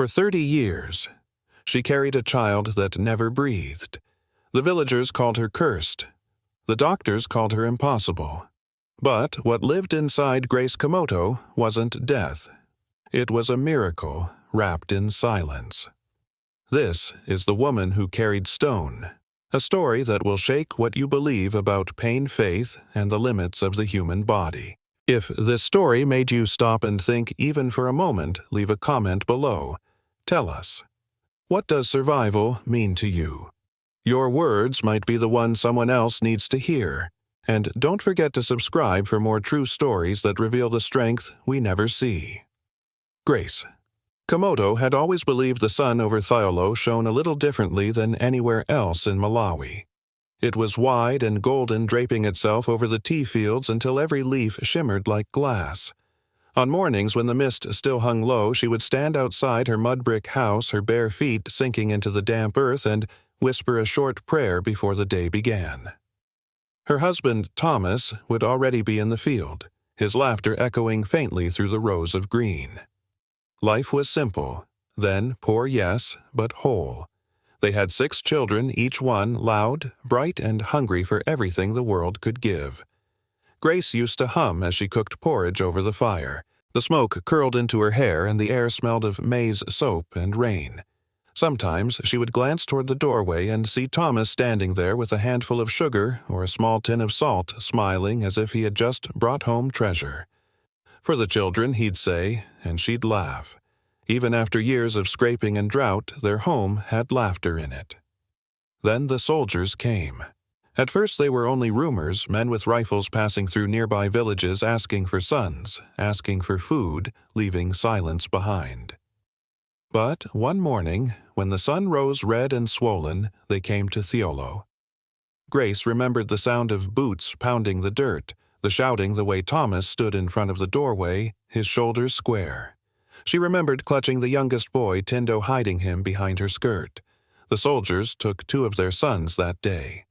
For 30 years, she carried a child that never breathed. The villagers called her cursed. The doctors called her impossible. But what lived inside Grace Kamoto wasn't death. It was a miracle wrapped in silence. This is The Woman Who Carried Stone, a story that will shake what you believe about pain, faith, and the limits of the human body. If this story made you stop and think even for a moment, leave a comment below. Tell us, what does survival mean to you? Your words might be the one someone else needs to hear. And don't forget to subscribe for more true stories that reveal the strength we never see. Grace Kamoto had always believed the sun over Thiolo shone a little differently than anywhere else in Malawi. It was wide and golden, draping itself over the tea fields until every leaf shimmered like glass. On mornings when the mist still hung low, she would stand outside her mud brick house, her bare feet sinking into the damp earth, and whisper a short prayer before the day began. Her husband, Thomas, would already be in the field, his laughter echoing faintly through the rows of green. Life was simple, then poor, yes, but whole. They had 6 children, each one loud, bright, and hungry for everything the world could give. Grace used to hum as she cooked porridge over the fire. The smoke curled into her hair and the air smelled of maize soap and rain. Sometimes she would glance toward the doorway and see Thomas standing there with a handful of sugar or a small tin of salt, smiling as if he had just brought home treasure. For the children, he'd say, and she'd laugh. Even after years of scraping and drought, their home had laughter in it. Then the soldiers came. At first they were only rumors, men with rifles passing through nearby villages asking for sons, asking for food, leaving silence behind. But one morning, when the sun rose red and swollen, they came to Thiolo. Grace remembered the sound of boots pounding the dirt, the shouting the way Thomas stood in front of the doorway, his shoulders square. She remembered clutching the youngest boy, Tindo hiding him behind her skirt. The soldiers took 2 of their sons that day.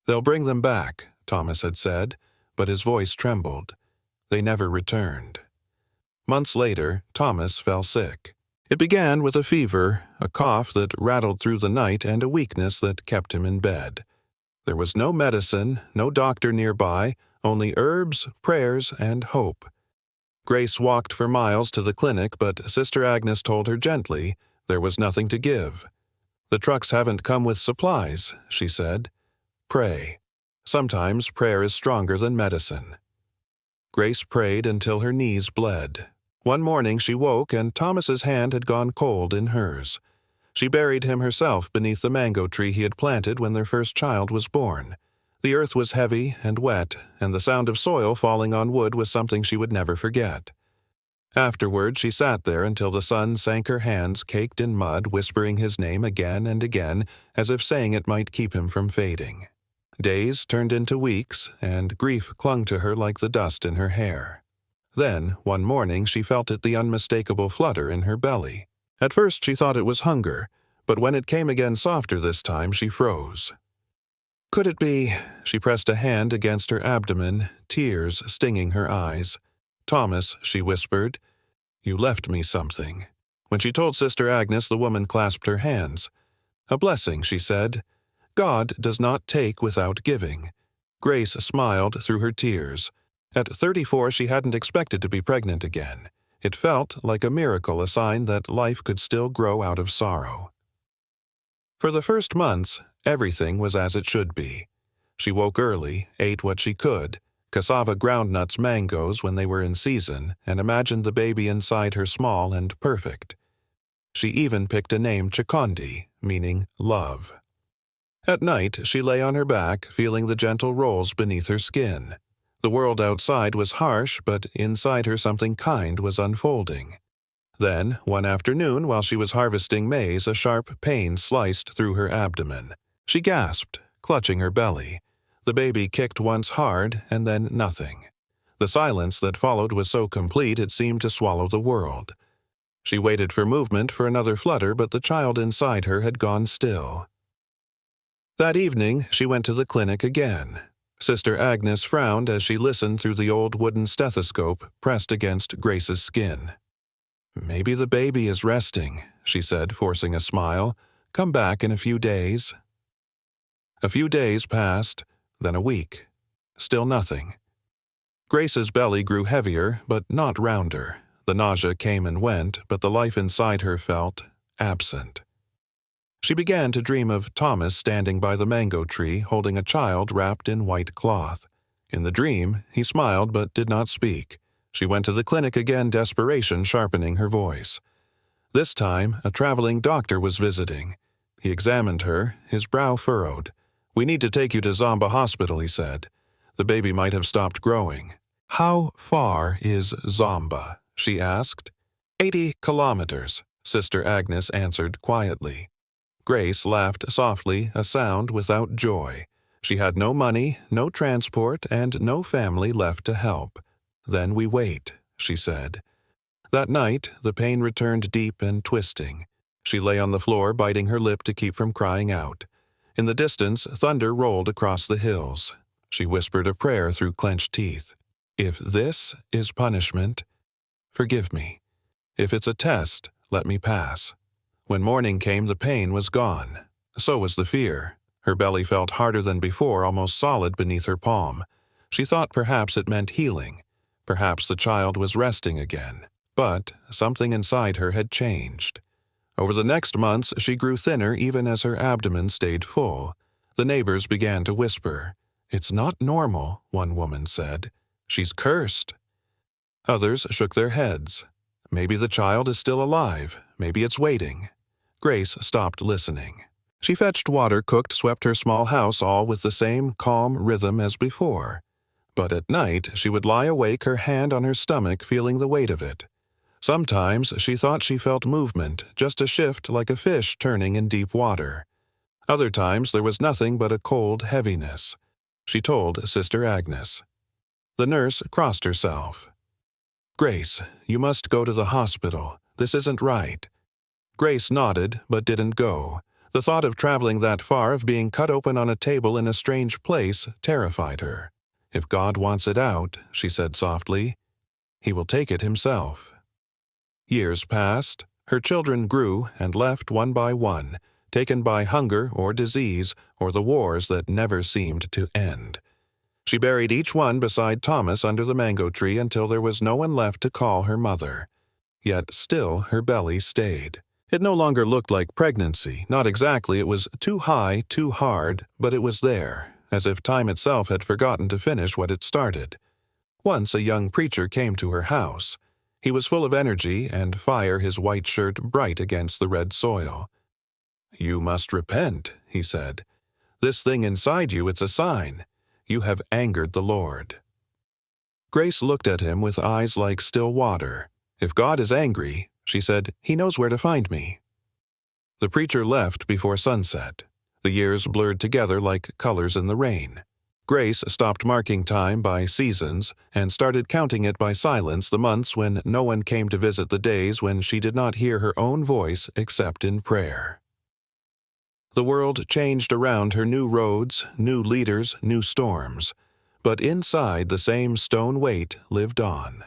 "They'll bring them back," Thomas had said, but his voice trembled. They never returned. Months later, Thomas fell sick. It began with a fever, a cough that rattled through the night, and a weakness that kept him in bed. There was no medicine, no doctor nearby, only herbs, prayers, and hope. Grace walked for miles to the clinic, but Sister Agnes told her gently there was nothing to give. "The trucks haven't come with supplies," she said. "Pray. Sometimes prayer is stronger than medicine." Grace prayed until her knees bled. One morning she woke and Thomas's hand had gone cold in hers. She buried him herself beneath the mango tree he had planted when their first child was born. The earth was heavy and wet, and the sound of soil falling on wood was something she would never forget. Afterward, she sat there until the sun sank her hands caked in mud, whispering his name again and again, as if saying it might keep him from fading. Days turned into weeks, and grief clung to her like the dust in her hair. Then, one morning, she felt the unmistakable flutter in her belly. At first she thought it was hunger, but when it came again softer this time, she froze. Could it be? She pressed a hand against her abdomen, tears stinging her eyes. "Thomas," she whispered, "you left me something." When she told Sister Agnes, the woman clasped her hands. "A blessing," she said. "God does not take without giving." Grace smiled through her tears. At 34, she hadn't expected to be pregnant again. It felt like a miracle, a sign that life could still grow out of sorrow. For the first months, everything was as it should be. She woke early, ate what she could, cassava, groundnuts, mangoes when they were in season, and imagined the baby inside her small and perfect. She even picked a name, Chikondi, meaning love. At night, she lay on her back, feeling the gentle rolls beneath her skin. The world outside was harsh, but inside her something kind was unfolding. Then, one afternoon, while she was harvesting maize, a sharp pain sliced through her abdomen. She gasped, clutching her belly. The baby kicked once hard, and then nothing. The silence that followed was so complete it seemed to swallow the world. She waited for movement, for another flutter, but the child inside her had gone still. That evening, she went to the clinic again. Sister Agnes frowned as she listened through the old wooden stethoscope pressed against Grace's skin. Maybe the baby is resting, she said, forcing a smile. Come back in a few days. A few days passed, then a week. Still nothing. Grace's belly grew heavier, but not rounder. The nausea came and went, but the life inside her felt absent. She began to dream of Thomas standing by the mango tree holding a child wrapped in white cloth. In the dream, he smiled but did not speak. She went to the clinic again, desperation sharpening her voice. This time, a traveling doctor was visiting. He examined her, his brow furrowed. "We need to take you to Zomba Hospital," he said. The baby might have stopped growing. "How far is Zomba?" she asked. 80 kilometers, Sister Agnes answered quietly. Grace laughed softly, a sound without joy. She had no money, no transport, and no family left to help. "Then we wait," she said. That night, the pain returned deep and twisting. She lay on the floor, biting her lip to keep from crying out. In the distance, thunder rolled across the hills. She whispered a prayer through clenched teeth. "If this is punishment, forgive me. If it's a test, let me pass." When morning came, the pain was gone. So was the fear. Her belly felt harder than before, almost solid beneath her palm. She thought perhaps it meant healing. Perhaps the child was resting again. But something inside her had changed. Over the next months, she grew thinner even as her abdomen stayed full. The neighbors began to whisper. "It's not normal," one woman said. "She's cursed." Others shook their heads. Maybe the child is still alive. Maybe it's waiting. Grace stopped listening. She fetched water, cooked, swept her small house, all with the same calm rhythm as before. But at night, she would lie awake, her hand on her stomach, feeling the weight of it. Sometimes she thought she felt movement, just a shift like a fish turning in deep water. Other times there was nothing but a cold heaviness. She told Sister Agnes. The nurse crossed herself. "Grace, you must go to the hospital. This isn't right." Grace nodded, but didn't go. The thought of traveling that far, of being cut open on a table in a strange place, terrified her. "If God wants it out," she said softly, "He will take it himself." Years passed. Her children grew and left one by one, taken by hunger or disease or the wars that never seemed to end. She buried each one beside Thomas under the mango tree until there was no one left to call her mother. Yet still her belly stayed. It no longer looked like pregnancy, not exactly. It was too high, too hard, but it was there, as if time itself had forgotten to finish what it started. Once a young preacher came to her house. He was full of energy and fire, his white shirt bright against the red soil. "You must repent," he said. "This thing inside you, it's a sign. You have angered the Lord." Grace looked at him with eyes like still water. "If God is angry," she said, "He knows where to find me." The preacher left before sunset. The years blurred together like colors in the rain. Grace stopped marking time by seasons and started counting it by silence, the months when no one came to visit, the days when she did not hear her own voice except in prayer. The world changed around her, new roads, new leaders, new storms. But inside, the same stone weight lived on.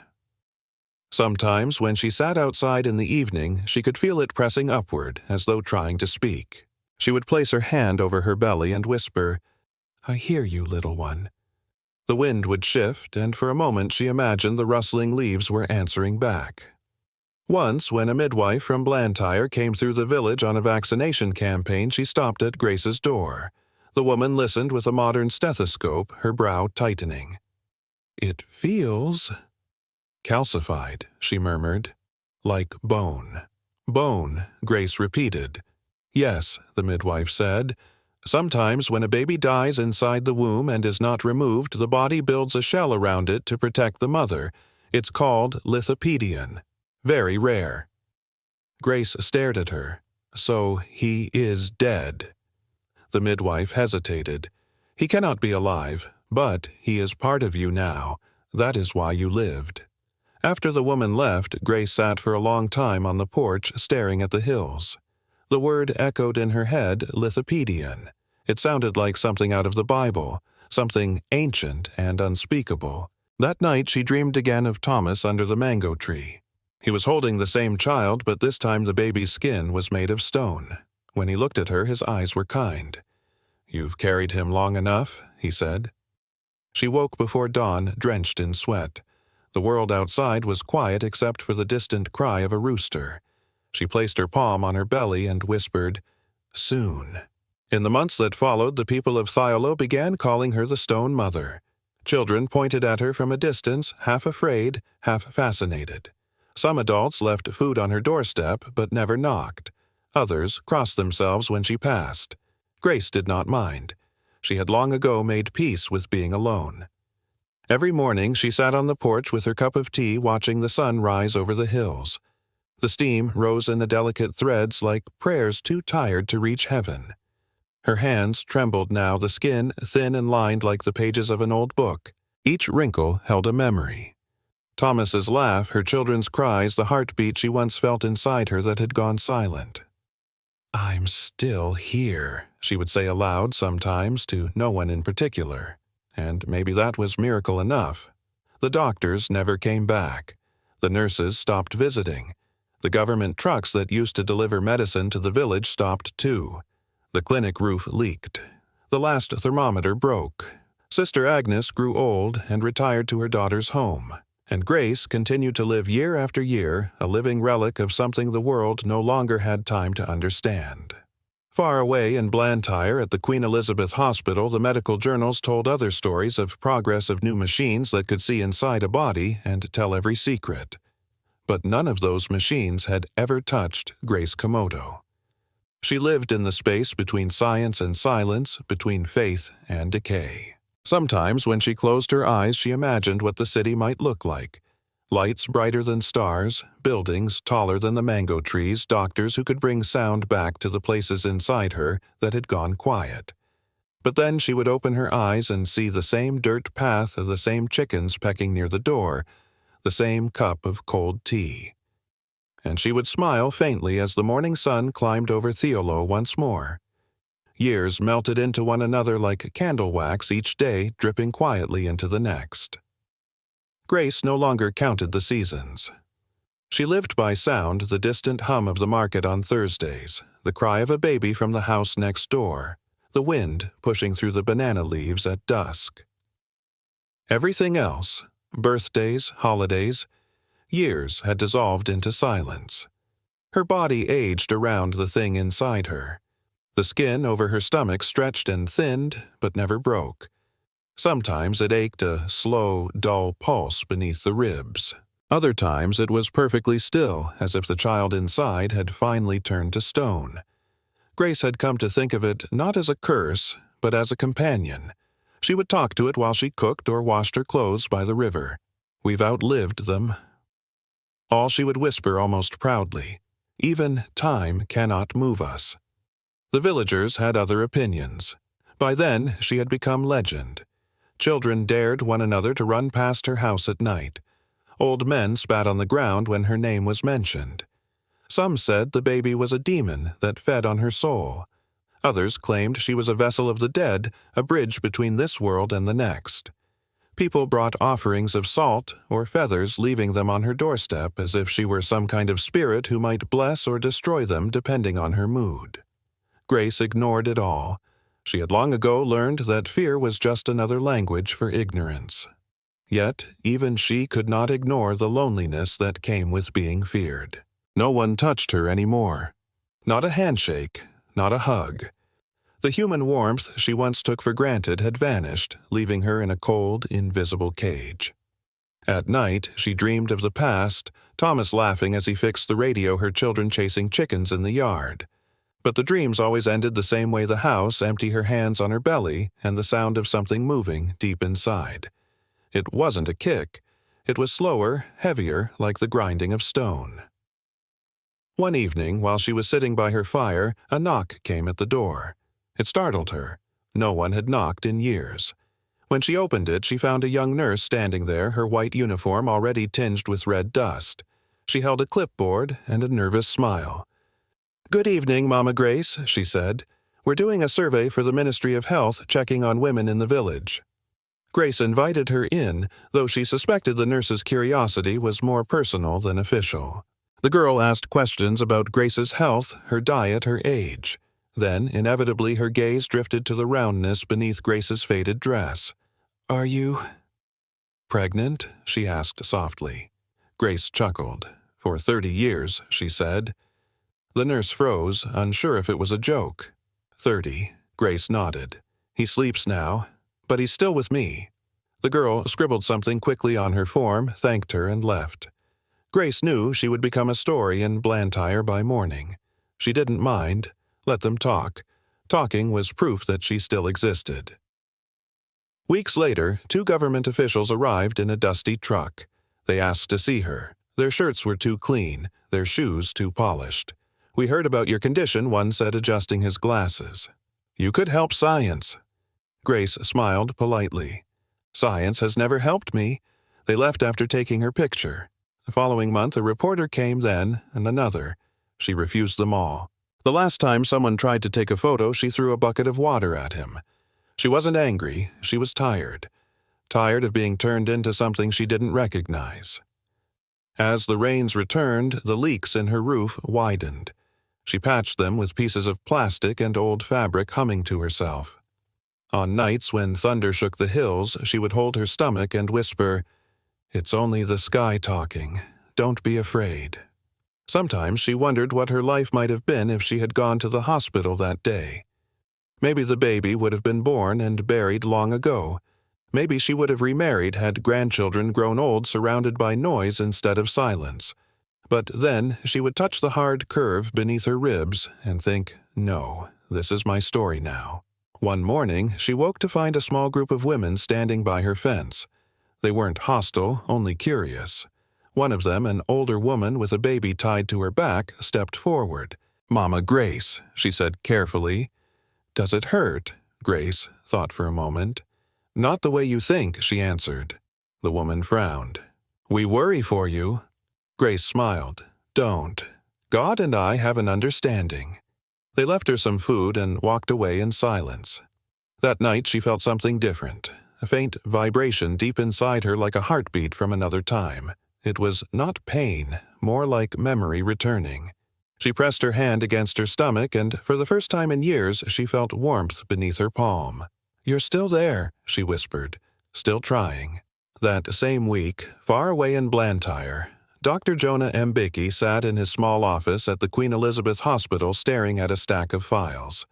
Sometimes when she sat outside in the evening, she could feel it pressing upward, as though trying to speak. She would place her hand over her belly and whisper, "I hear you, little one." The wind would shift, and for a moment she imagined the rustling leaves were answering back. Once, when a midwife from Blantyre came through the village on a vaccination campaign, she stopped at Grace's door. The woman listened with a modern stethoscope, her brow tightening. "It feels calcified," she murmured. "Like bone." "Bone," Grace repeated. "Yes," the midwife said. "Sometimes when a baby dies inside the womb and is not removed, the body builds a shell around it to protect the mother. It's called lithopedion. Very rare." Grace stared at her. "So he is dead." The midwife hesitated. "He cannot be alive, but he is part of you now. That is why you lived." After the woman left, Grace sat for a long time on the porch, staring at the hills. The word echoed in her head, lithopedion. It sounded like something out of the Bible, something ancient and unspeakable. That night she dreamed again of Thomas under the mango tree. He was holding the same child, but this time the baby's skin was made of stone. When he looked at her, his eyes were kind. "You've carried him long enough," he said. She woke before dawn, drenched in sweat. The world outside was quiet except for the distant cry of a rooster. She placed her palm on her belly and whispered, "Soon." In the months that followed, the people of Thiolo began calling her the Stone Mother. Children pointed at her from a distance, half afraid, half fascinated. Some adults left food on her doorstep but never knocked. Others crossed themselves when she passed. Grace did not mind. She had long ago made peace with being alone. Every morning she sat on the porch with her cup of tea watching the sun rise over the hills. The steam rose in the delicate threads like prayers too tired to reach heaven. Her hands trembled now, the skin thin and lined like the pages of an old book. Each wrinkle held a memory. Thomas's laugh, her children's cries, the heartbeat she once felt inside her that had gone silent. "I'm still here," she would say aloud sometimes to no one in particular. And maybe that was miracle enough. The doctors never came back. The nurses stopped visiting. The government trucks that used to deliver medicine to the village stopped too. The clinic roof leaked. The last thermometer broke. Sister Agnes grew old and retired to her daughter's home. And Grace continued to live year after year, a living relic of something the world no longer had time to understand. Far away in Blantyre at the Queen Elizabeth Hospital, the medical journals told other stories of progress of new machines that could see inside a body and tell every secret. But none of those machines had ever touched Grace Kamoto. She lived in the space between science and silence, between faith and decay. Sometimes when she closed her eyes, she imagined what the city might look like. Lights brighter than stars, buildings taller than the mango trees, doctors who could bring sound back to the places inside her that had gone quiet. But then she would open her eyes and see the same dirt path, the same chickens pecking near the door, the same cup of cold tea. And she would smile faintly as the morning sun climbed over Thiolo once more. Years melted into one another like candle wax, each day dripping quietly into the next. Grace no longer counted the seasons. She lived by sound, the distant hum of the market on Thursdays, the cry of a baby from the house next door, the wind pushing through the banana leaves at dusk. Everything else, birthdays, holidays, years had dissolved into silence. Her body aged around the thing inside her. The skin over her stomach stretched and thinned, but never broke. Sometimes it ached a slow, dull pulse beneath the ribs. Other times it was perfectly still, as if the child inside had finally turned to stone. Grace had come to think of it not as a curse, but as a companion. She would talk to it while she cooked or washed her clothes by the river. "We've outlived them." All she would whisper almost proudly, "Even time cannot move us." The villagers had other opinions. By then, she had become legend. Children dared one another to run past her house at night. Old men spat on the ground when her name was mentioned. Some said the baby was a demon that fed on her soul. Others claimed she was a vessel of the dead, a bridge between this world and the next. People brought offerings of salt or feathers, leaving them on her doorstep as if she were some kind of spirit who might bless or destroy them depending on her mood. Grace ignored it all. She had long ago learned that fear was just another language for ignorance. Yet, even she could not ignore the loneliness that came with being feared. No one touched her anymore. Not a handshake, not a hug. The human warmth she once took for granted had vanished, leaving her in a cold, invisible cage. At night, she dreamed of the past, Thomas laughing as he fixed the radio, her children chasing chickens in the yard. But the dreams always ended the same way: the house, empty, her hands on her belly, and the sound of something moving deep inside. It wasn't a kick. It was slower, heavier, like the grinding of stone. One evening, while she was sitting by her fire, a knock came at the door. It startled her. No one had knocked in years. When she opened it, she found a young nurse standing there, her white uniform already tinged with red dust. She held a clipboard and a nervous smile. "Good evening, Mama Grace," she said. "We're doing a survey for the Ministry of Health, checking on women in the village." Grace invited her in, though she suspected the nurse's curiosity was more personal than official. The girl asked questions about Grace's health, her diet, her age. Then, inevitably, her gaze drifted to the roundness beneath Grace's faded dress. "Are you pregnant?" she asked softly. Grace chuckled. "For 30 years," she said. The nurse froze, unsure if it was a joke. 30, Grace nodded. "He sleeps now, but he's still with me." The girl scribbled something quickly on her form, thanked her, and left. Grace knew she would become a story in Blantyre by morning. She didn't mind. Let them talk. Talking was proof that she still existed. Weeks later, 2 government officials arrived in a dusty truck. They asked to see her. Their shirts were too clean, their shoes too polished. "We heard about your condition," one said, adjusting his glasses. "You could help science." Grace smiled politely. "Science has never helped me." They left after taking her picture. The following month, a reporter came then, and another. She refused them all. The last time someone tried to take a photo, she threw a bucket of water at him. She wasn't angry, she was tired. Tired of being turned into something she didn't recognize. As the rains returned, the leaks in her roof widened. She patched them with pieces of plastic and old fabric, humming to herself. On nights when thunder shook the hills, she would hold her stomach and whisper, "It's only the sky talking. Don't be afraid." Sometimes she wondered what her life might have been if she had gone to the hospital that day. Maybe the baby would have been born and buried long ago. Maybe she would have remarried had grandchildren grown old surrounded by noise instead of silence. But then she would touch the hard curve beneath her ribs and think, "No, this is my story now." One morning, she woke to find a small group of women standing by her fence. They weren't hostile, only curious. One of them, an older woman with a baby tied to her back, stepped forward. "Mama Grace," she said carefully. "Does it hurt?" Grace thought for a moment. "Not the way you think," she answered. The woman frowned. "We worry for you." Grace smiled. "Don't. God and I have an understanding." They left her some food and walked away in silence. That night she felt something different, a faint vibration deep inside her like a heartbeat from another time. It was not pain, more like memory returning. She pressed her hand against her stomach, and for the first time in years she felt warmth beneath her palm. "You're still there," she whispered, "still trying." That same week, far away in Blantyre, Dr. Jonah Mbeki sat in his small office at the Queen Elizabeth Hospital staring at a stack of files.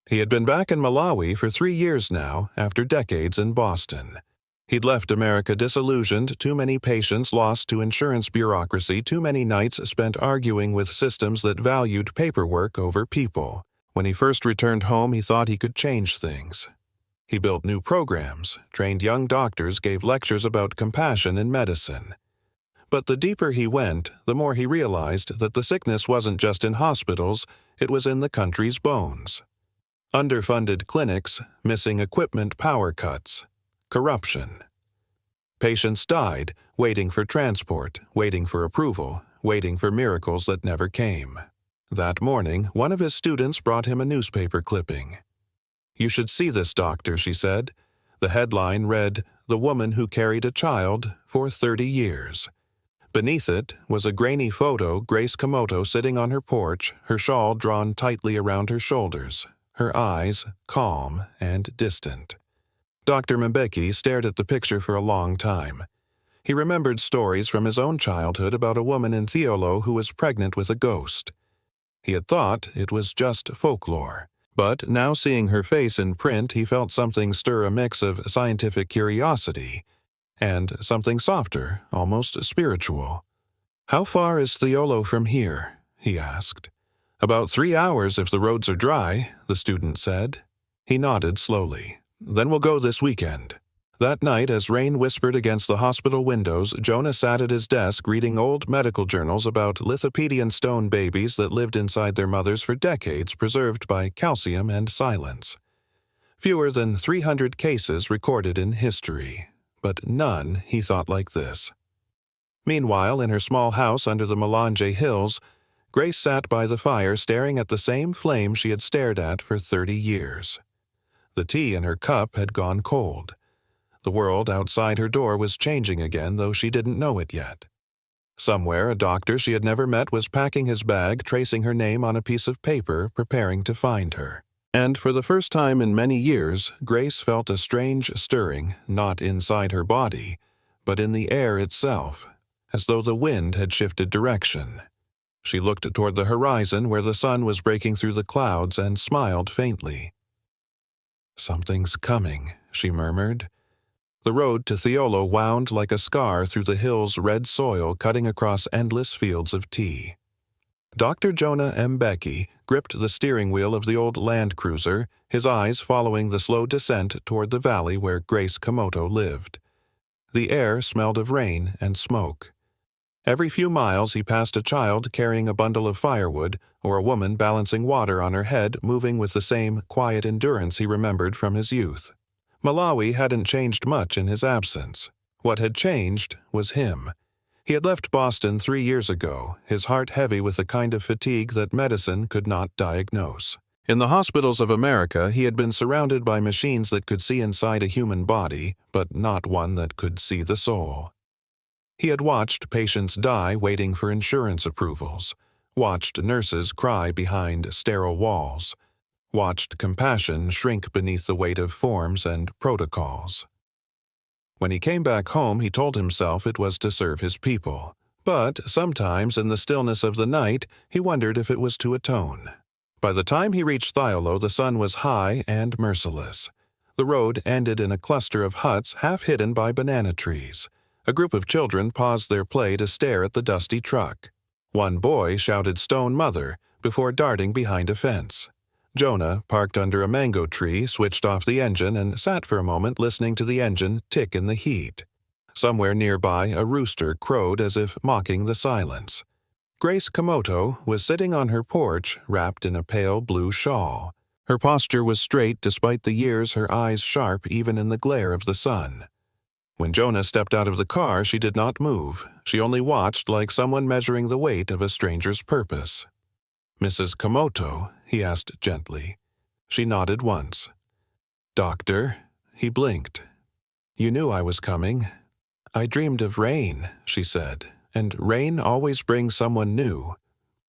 He had been back in Malawi for 3 years now, after decades in Boston. He'd left America disillusioned, too many patients lost to insurance bureaucracy, too many nights spent arguing with systems that valued paperwork over people. When he first returned home, he thought he could change things. He built new programs, trained young doctors, gave lectures about compassion in medicine. But the deeper he went, the more he realized that the sickness wasn't just in hospitals, it was in the country's bones. Underfunded clinics, missing equipment, power cuts, corruption. Patients died, waiting for transport, waiting for approval, waiting for miracles that never came. That morning, one of his students brought him a newspaper clipping. "You should see this doctor," she said. The headline read, "The Woman Who Carried a Child for 30 Years." Beneath it was a grainy photo, Grace Kamoto sitting on her porch, her shawl drawn tightly around her shoulders, her eyes calm and distant. Dr. Mbeki stared at the picture for a long time. He remembered stories from his own childhood about a woman in Theolo who was pregnant with a ghost. He had thought it was just folklore. But now seeing her face in print, he felt something stir, a mix of scientific curiosity and something softer, almost spiritual. "How far is Theolo from here?" he asked. "About 3 hours if the roads are dry," the student said. He nodded slowly. "Then we'll go this weekend." That night, as rain whispered against the hospital windows, Jonah sat at his desk reading old medical journals about lithopedion stone babies that lived inside their mothers for decades, preserved by calcium and silence. Fewer than 300 cases recorded in history, but none, he thought, like this. Meanwhile, in her small house under the Malanje Hills, Grace sat by the fire staring at the same flame she had stared at for 30 years. The tea in her cup had gone cold. The world outside her door was changing again, though she didn't know it yet. Somewhere, a doctor she had never met was packing his bag, tracing her name on a piece of paper, preparing to find her. And for the first time in many years, Grace felt a strange stirring, not inside her body, but in the air itself, as though the wind had shifted direction. She looked toward the horizon where the sun was breaking through the clouds and smiled faintly. "Something's coming," she murmured. The road to Theolo wound like a scar through the hill's red soil, cutting across endless fields of tea. Dr. Jonah M. Becky gripped the steering wheel of the old Land Cruiser, his eyes following the slow descent toward the valley where Grace Kamoto lived. The air smelled of rain and smoke. Every few miles he passed a child carrying a bundle of firewood or a woman balancing water on her head, moving with the same quiet endurance he remembered from his youth. Malawi hadn't changed much in his absence. What had changed was him. He had left Boston 3 years ago, his heart heavy with the kind of fatigue that medicine could not diagnose. In the hospitals of America, he had been surrounded by machines that could see inside a human body, but not one that could see the soul. He had watched patients die waiting for insurance approvals, watched nurses cry behind sterile walls, watched compassion shrink beneath the weight of forms and protocols. When he came back home, he told himself it was to serve his people. But sometimes in the stillness of the night, he wondered if it was to atone. By the time he reached Thiolo, the sun was high and merciless. The road ended in a cluster of huts half hidden by banana trees. A group of children paused their play to stare at the dusty truck. One boy shouted "Stone Mother" before darting behind a fence. Jonah, parked under a mango tree, switched off the engine and sat for a moment listening to the engine tick in the heat. Somewhere nearby, a rooster crowed as if mocking the silence. Grace Kamoto was sitting on her porch, wrapped in a pale blue shawl. Her posture was straight despite the years, her eyes sharp even in the glare of the sun. When Jonah stepped out of the car, she did not move. She only watched like someone measuring the weight of a stranger's purpose. "Mrs. Kamoto?" he asked gently. She nodded once. "Doctor?" He blinked. "You knew I was coming." "I dreamed of rain," she said, "and rain always brings someone new."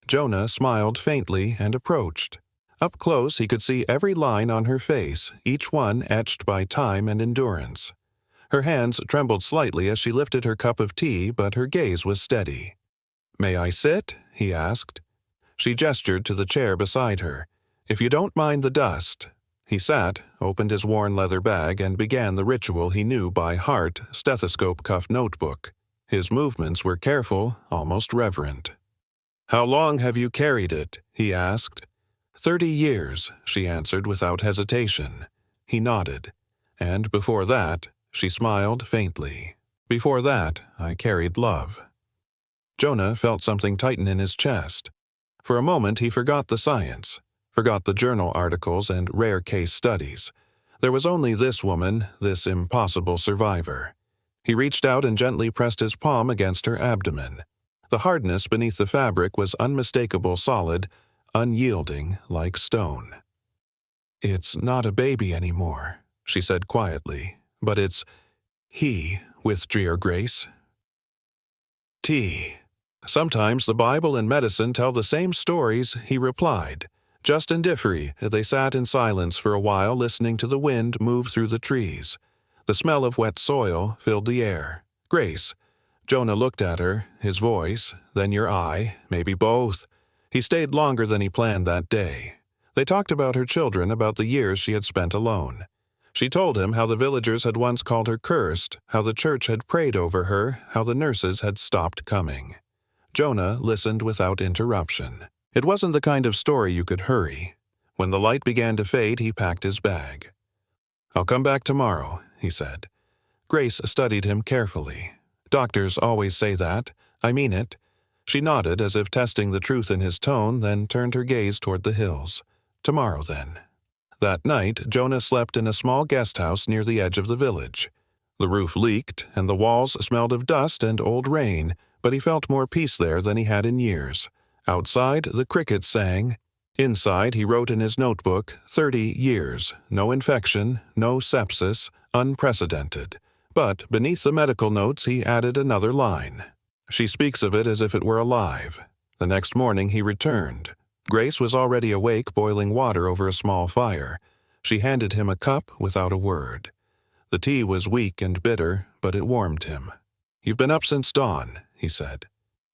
Jonah smiled faintly and approached. Up close, he could see every line on her face, each one etched by time and endurance. Her hands trembled slightly as she lifted her cup of tea, but her gaze was steady. "May I sit?" he asked. She gestured to the chair beside her. "If you don't mind the dust." He sat, opened his worn leather bag, and began the ritual he knew by heart, stethoscope cuff notebook. His movements were careful, almost reverent. "How long have you carried it?" he asked. 30 years, she answered without hesitation. He nodded. "And before that," she smiled faintly. "Before that, I carried love." Jonah felt something tighten in his chest. For a moment he forgot the science, forgot the journal articles and rare case studies. There was only this woman, this impossible survivor. He reached out and gently pressed his palm against her abdomen. The hardness beneath the fabric was unmistakable, solid, unyielding like stone. "It's not a baby anymore," she said quietly. "But it's he with Dear Grace." "Tea. Sometimes the Bible and medicine tell the same stories," he replied. Just and different, they sat in silence for a while, listening to the wind move through the trees. The smell of wet soil filled the air. "Grace." Jonah looked at her, his voice, then your eye, maybe both. He stayed longer than he planned that day. They talked about her children, about the years she had spent alone. She told him how the villagers had once called her cursed, how the church had prayed over her, how the nurses had stopped coming. Jonah listened without interruption. It wasn't the kind of story you could hurry. When the light began to fade, he packed his bag. "I'll come back tomorrow," he said. Grace studied him carefully. "Doctors always say that. I mean it." She nodded as if testing the truth in his tone, then turned her gaze toward the hills. "Tomorrow, then." That night, Jonah slept in a small guest house near the edge of the village. The roof leaked, and the walls smelled of dust and old rain, but he felt more peace there than he had in years. Outside, the crickets sang. Inside, he wrote in his notebook, 30 years, no infection, no sepsis, unprecedented. But beneath the medical notes he added another line. She speaks of it as if it were alive. The next morning he returned. Grace was already awake, boiling water over a small fire. She handed him a cup without a word. The tea was weak and bitter, but it warmed him. "You've been up since dawn," he said.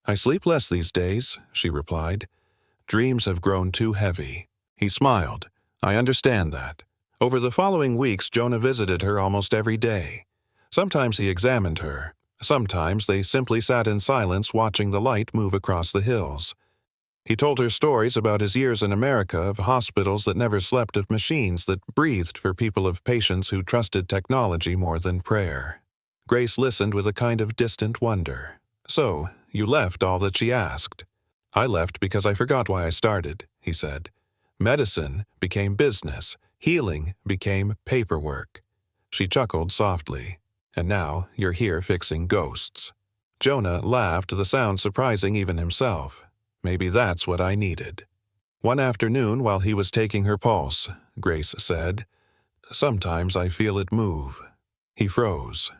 "I sleep less these days," she replied. "Dreams have grown too heavy." He smiled. "I understand that." Over the following weeks, Jonah visited her almost every day. Sometimes he examined her. Sometimes they simply sat in silence watching the light move across the hills. He told her stories about his years in America, of hospitals that never slept, of machines that breathed for people, of patients who trusted technology more than prayer. Grace listened with a kind of distant wonder. "So, you left?" all that she asked. "I left because I forgot why I started," he said. "Medicine became business. Healing became paperwork." She chuckled softly. "And now you're here fixing ghosts." Jonah laughed, the sound surprising even himself. "Maybe that's what I needed." One afternoon, while he was taking her pulse, Grace said, "Sometimes I feel it move." He froze.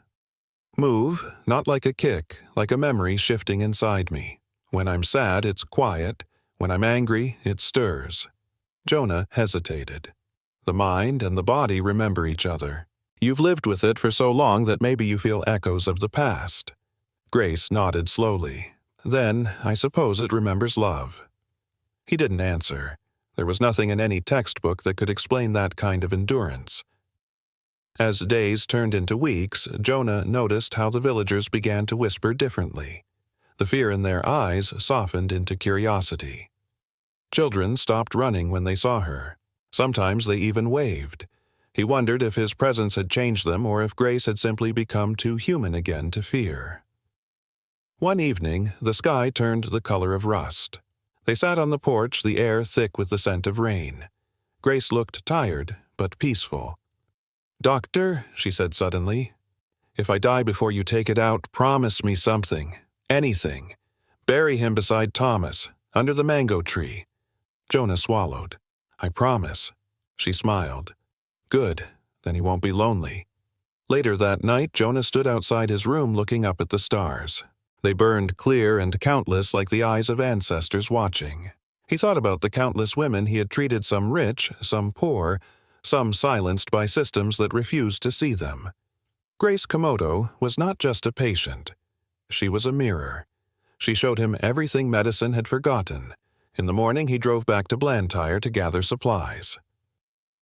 "Move, not like a kick, like a memory shifting inside me. When I'm sad, it's quiet. When I'm angry, it stirs." Jonah hesitated. "The mind and the body remember each other. You've lived with it for so long that maybe you feel echoes of the past." Grace nodded slowly. "Then, I suppose it remembers love." He didn't answer. There was nothing in any textbook that could explain that kind of endurance. As days turned into weeks, Jonah noticed how the villagers began to whisper differently. The fear in their eyes softened into curiosity. Children stopped running when they saw her. Sometimes they even waved. He wondered if his presence had changed them or if Grace had simply become too human again to fear. One evening, the sky turned the color of rust. They sat on the porch, the air thick with the scent of rain. Grace looked tired, but peaceful. "Doctor," she said suddenly, "if I die before you take it out, promise me something. Anything. Bury him beside Thomas, under the mango tree." Jonah swallowed. "I promise." She smiled. "Good, then he won't be lonely." Later that night, Jonah stood outside his room looking up at the stars. They burned clear and countless like the eyes of ancestors watching. He thought about the countless women he had treated, some rich, some poor, some silenced by systems that refused to see them. Grace Kamoto was not just a patient. She was a mirror. She showed him everything medicine had forgotten. In the morning he drove back to Blantyre to gather supplies.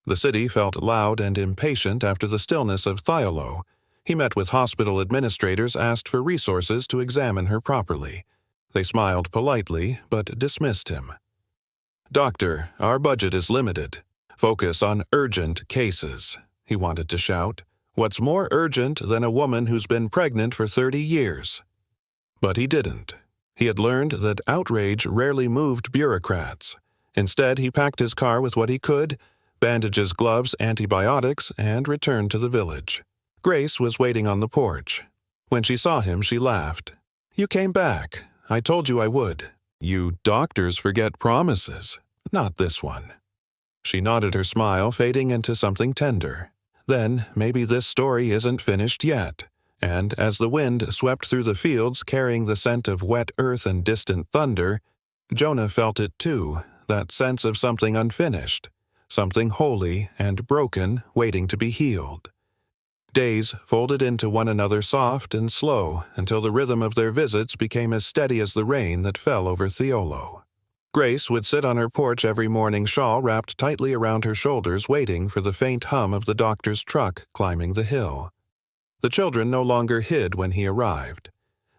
The city felt loud and impatient after the stillness of Thiolo. He met with hospital administrators, asked for resources to examine her properly. They smiled politely, but dismissed him. "Doctor, our budget is limited. Focus on urgent cases," he wanted to shout. "What's more urgent than a woman who's been pregnant for 30 years? But he didn't. He had learned that outrage rarely moved bureaucrats. Instead, he packed his car with what he could, bandages, gloves, antibiotics, and returned to the village. Grace was waiting on the porch. When she saw him, she laughed. "You came back. I told you I would. You doctors forget promises. Not this one." She nodded, her smile fading into something tender. "Then maybe this story isn't finished yet." And as the wind swept through the fields carrying the scent of wet earth and distant thunder, Jonah felt it too, that sense of something unfinished, something holy and broken waiting to be healed. Days folded into one another, soft and slow, until the rhythm of their visits became as steady as the rain that fell over Thiolo. Grace would sit on her porch every morning, shawl wrapped tightly around her shoulders, waiting for the faint hum of the doctor's truck climbing the hill. The children no longer hid when he arrived.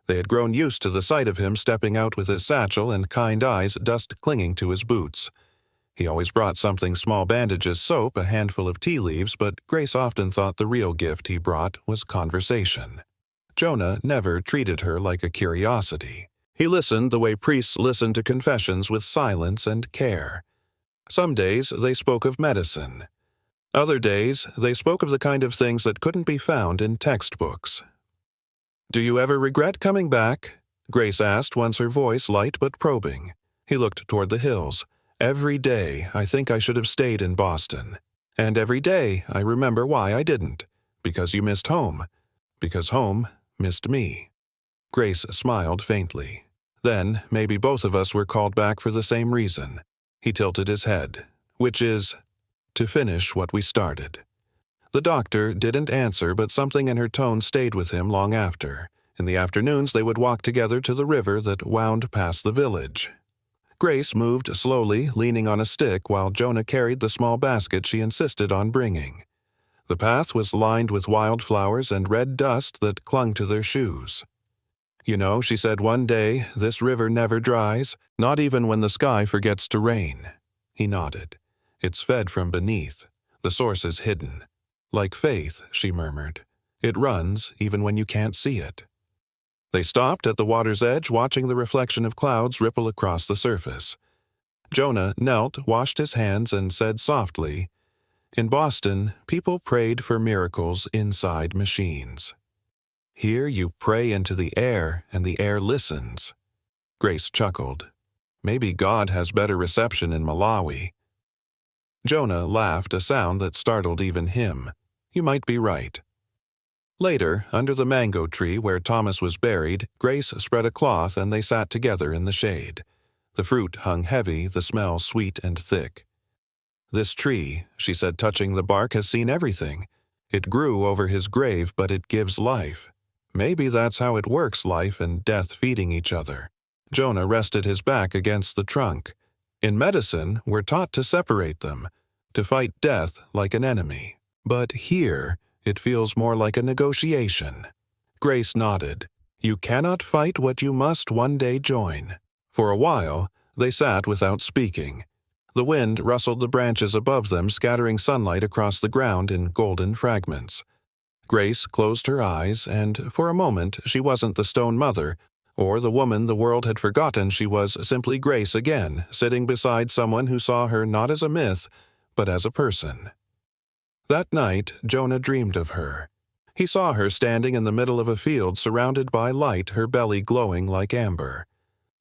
They had grown used to the sight of him stepping out with his satchel and kind eyes, dust clinging to his boots. He always brought something: small bandages, soap, a handful of tea leaves, but Grace often thought the real gift he brought was conversation. Jonah never treated her like a curiosity. He listened the way priests listen to confessions, with silence and care. Some days they spoke of medicine. Other days they spoke of the kind of things that couldn't be found in textbooks. "Do you ever regret coming back?" Grace asked, once her voice light but probing. He looked toward the hills. "Every day I think I should have stayed in Boston. And every day I remember why I didn't. Because you missed home. because home missed me." Grace smiled faintly. "Then maybe both of us were called back for the same reason." He tilted his head. "Which is to finish what we started." The doctor didn't answer, but something in her tone stayed with him long after. In the afternoons they would walk together to the river that wound past the village. Grace moved slowly, leaning on a stick, while Jonah carried the small basket she insisted on bringing. The path was lined with wildflowers and red dust that clung to their shoes. "You know," she said one day, "this river never dries, not even when the sky forgets to rain." He nodded. "It's fed from beneath. The source is hidden. Like faith," she murmured. "It runs even when you can't see it." They stopped at the water's edge, watching the reflection of clouds ripple across the surface. Jonah knelt, washed his hands, and said softly, "In Boston, people prayed for miracles inside machines. Here you pray into the air, and the air listens." Grace chuckled. "Maybe God has better reception in Malawi." Jonah laughed, a sound that startled even him. "You might be right." Later, under the mango tree where Thomas was buried, Grace spread a cloth and they sat together in the shade. The fruit hung heavy, the smell sweet and thick. "This tree," she said, touching the bark, "has seen everything. It grew over his grave, but it gives life. Maybe that's how it works, life and death feeding each other." Jonah rested his back against the trunk. "In medicine, we're taught to separate them, to fight death like an enemy. But here, it feels more like a negotiation." Grace nodded. "You cannot fight what you must one day join." For a while, they sat without speaking. The wind rustled the branches above them, scattering sunlight across the ground in golden fragments. Grace closed her eyes, and for a moment she wasn't the stone mother, or the woman the world had forgotten. She was simply Grace again, sitting beside someone who saw her not as a myth, but as a person. That night, Jonah dreamed of her. He saw her standing in the middle of a field surrounded by light, her belly glowing like amber.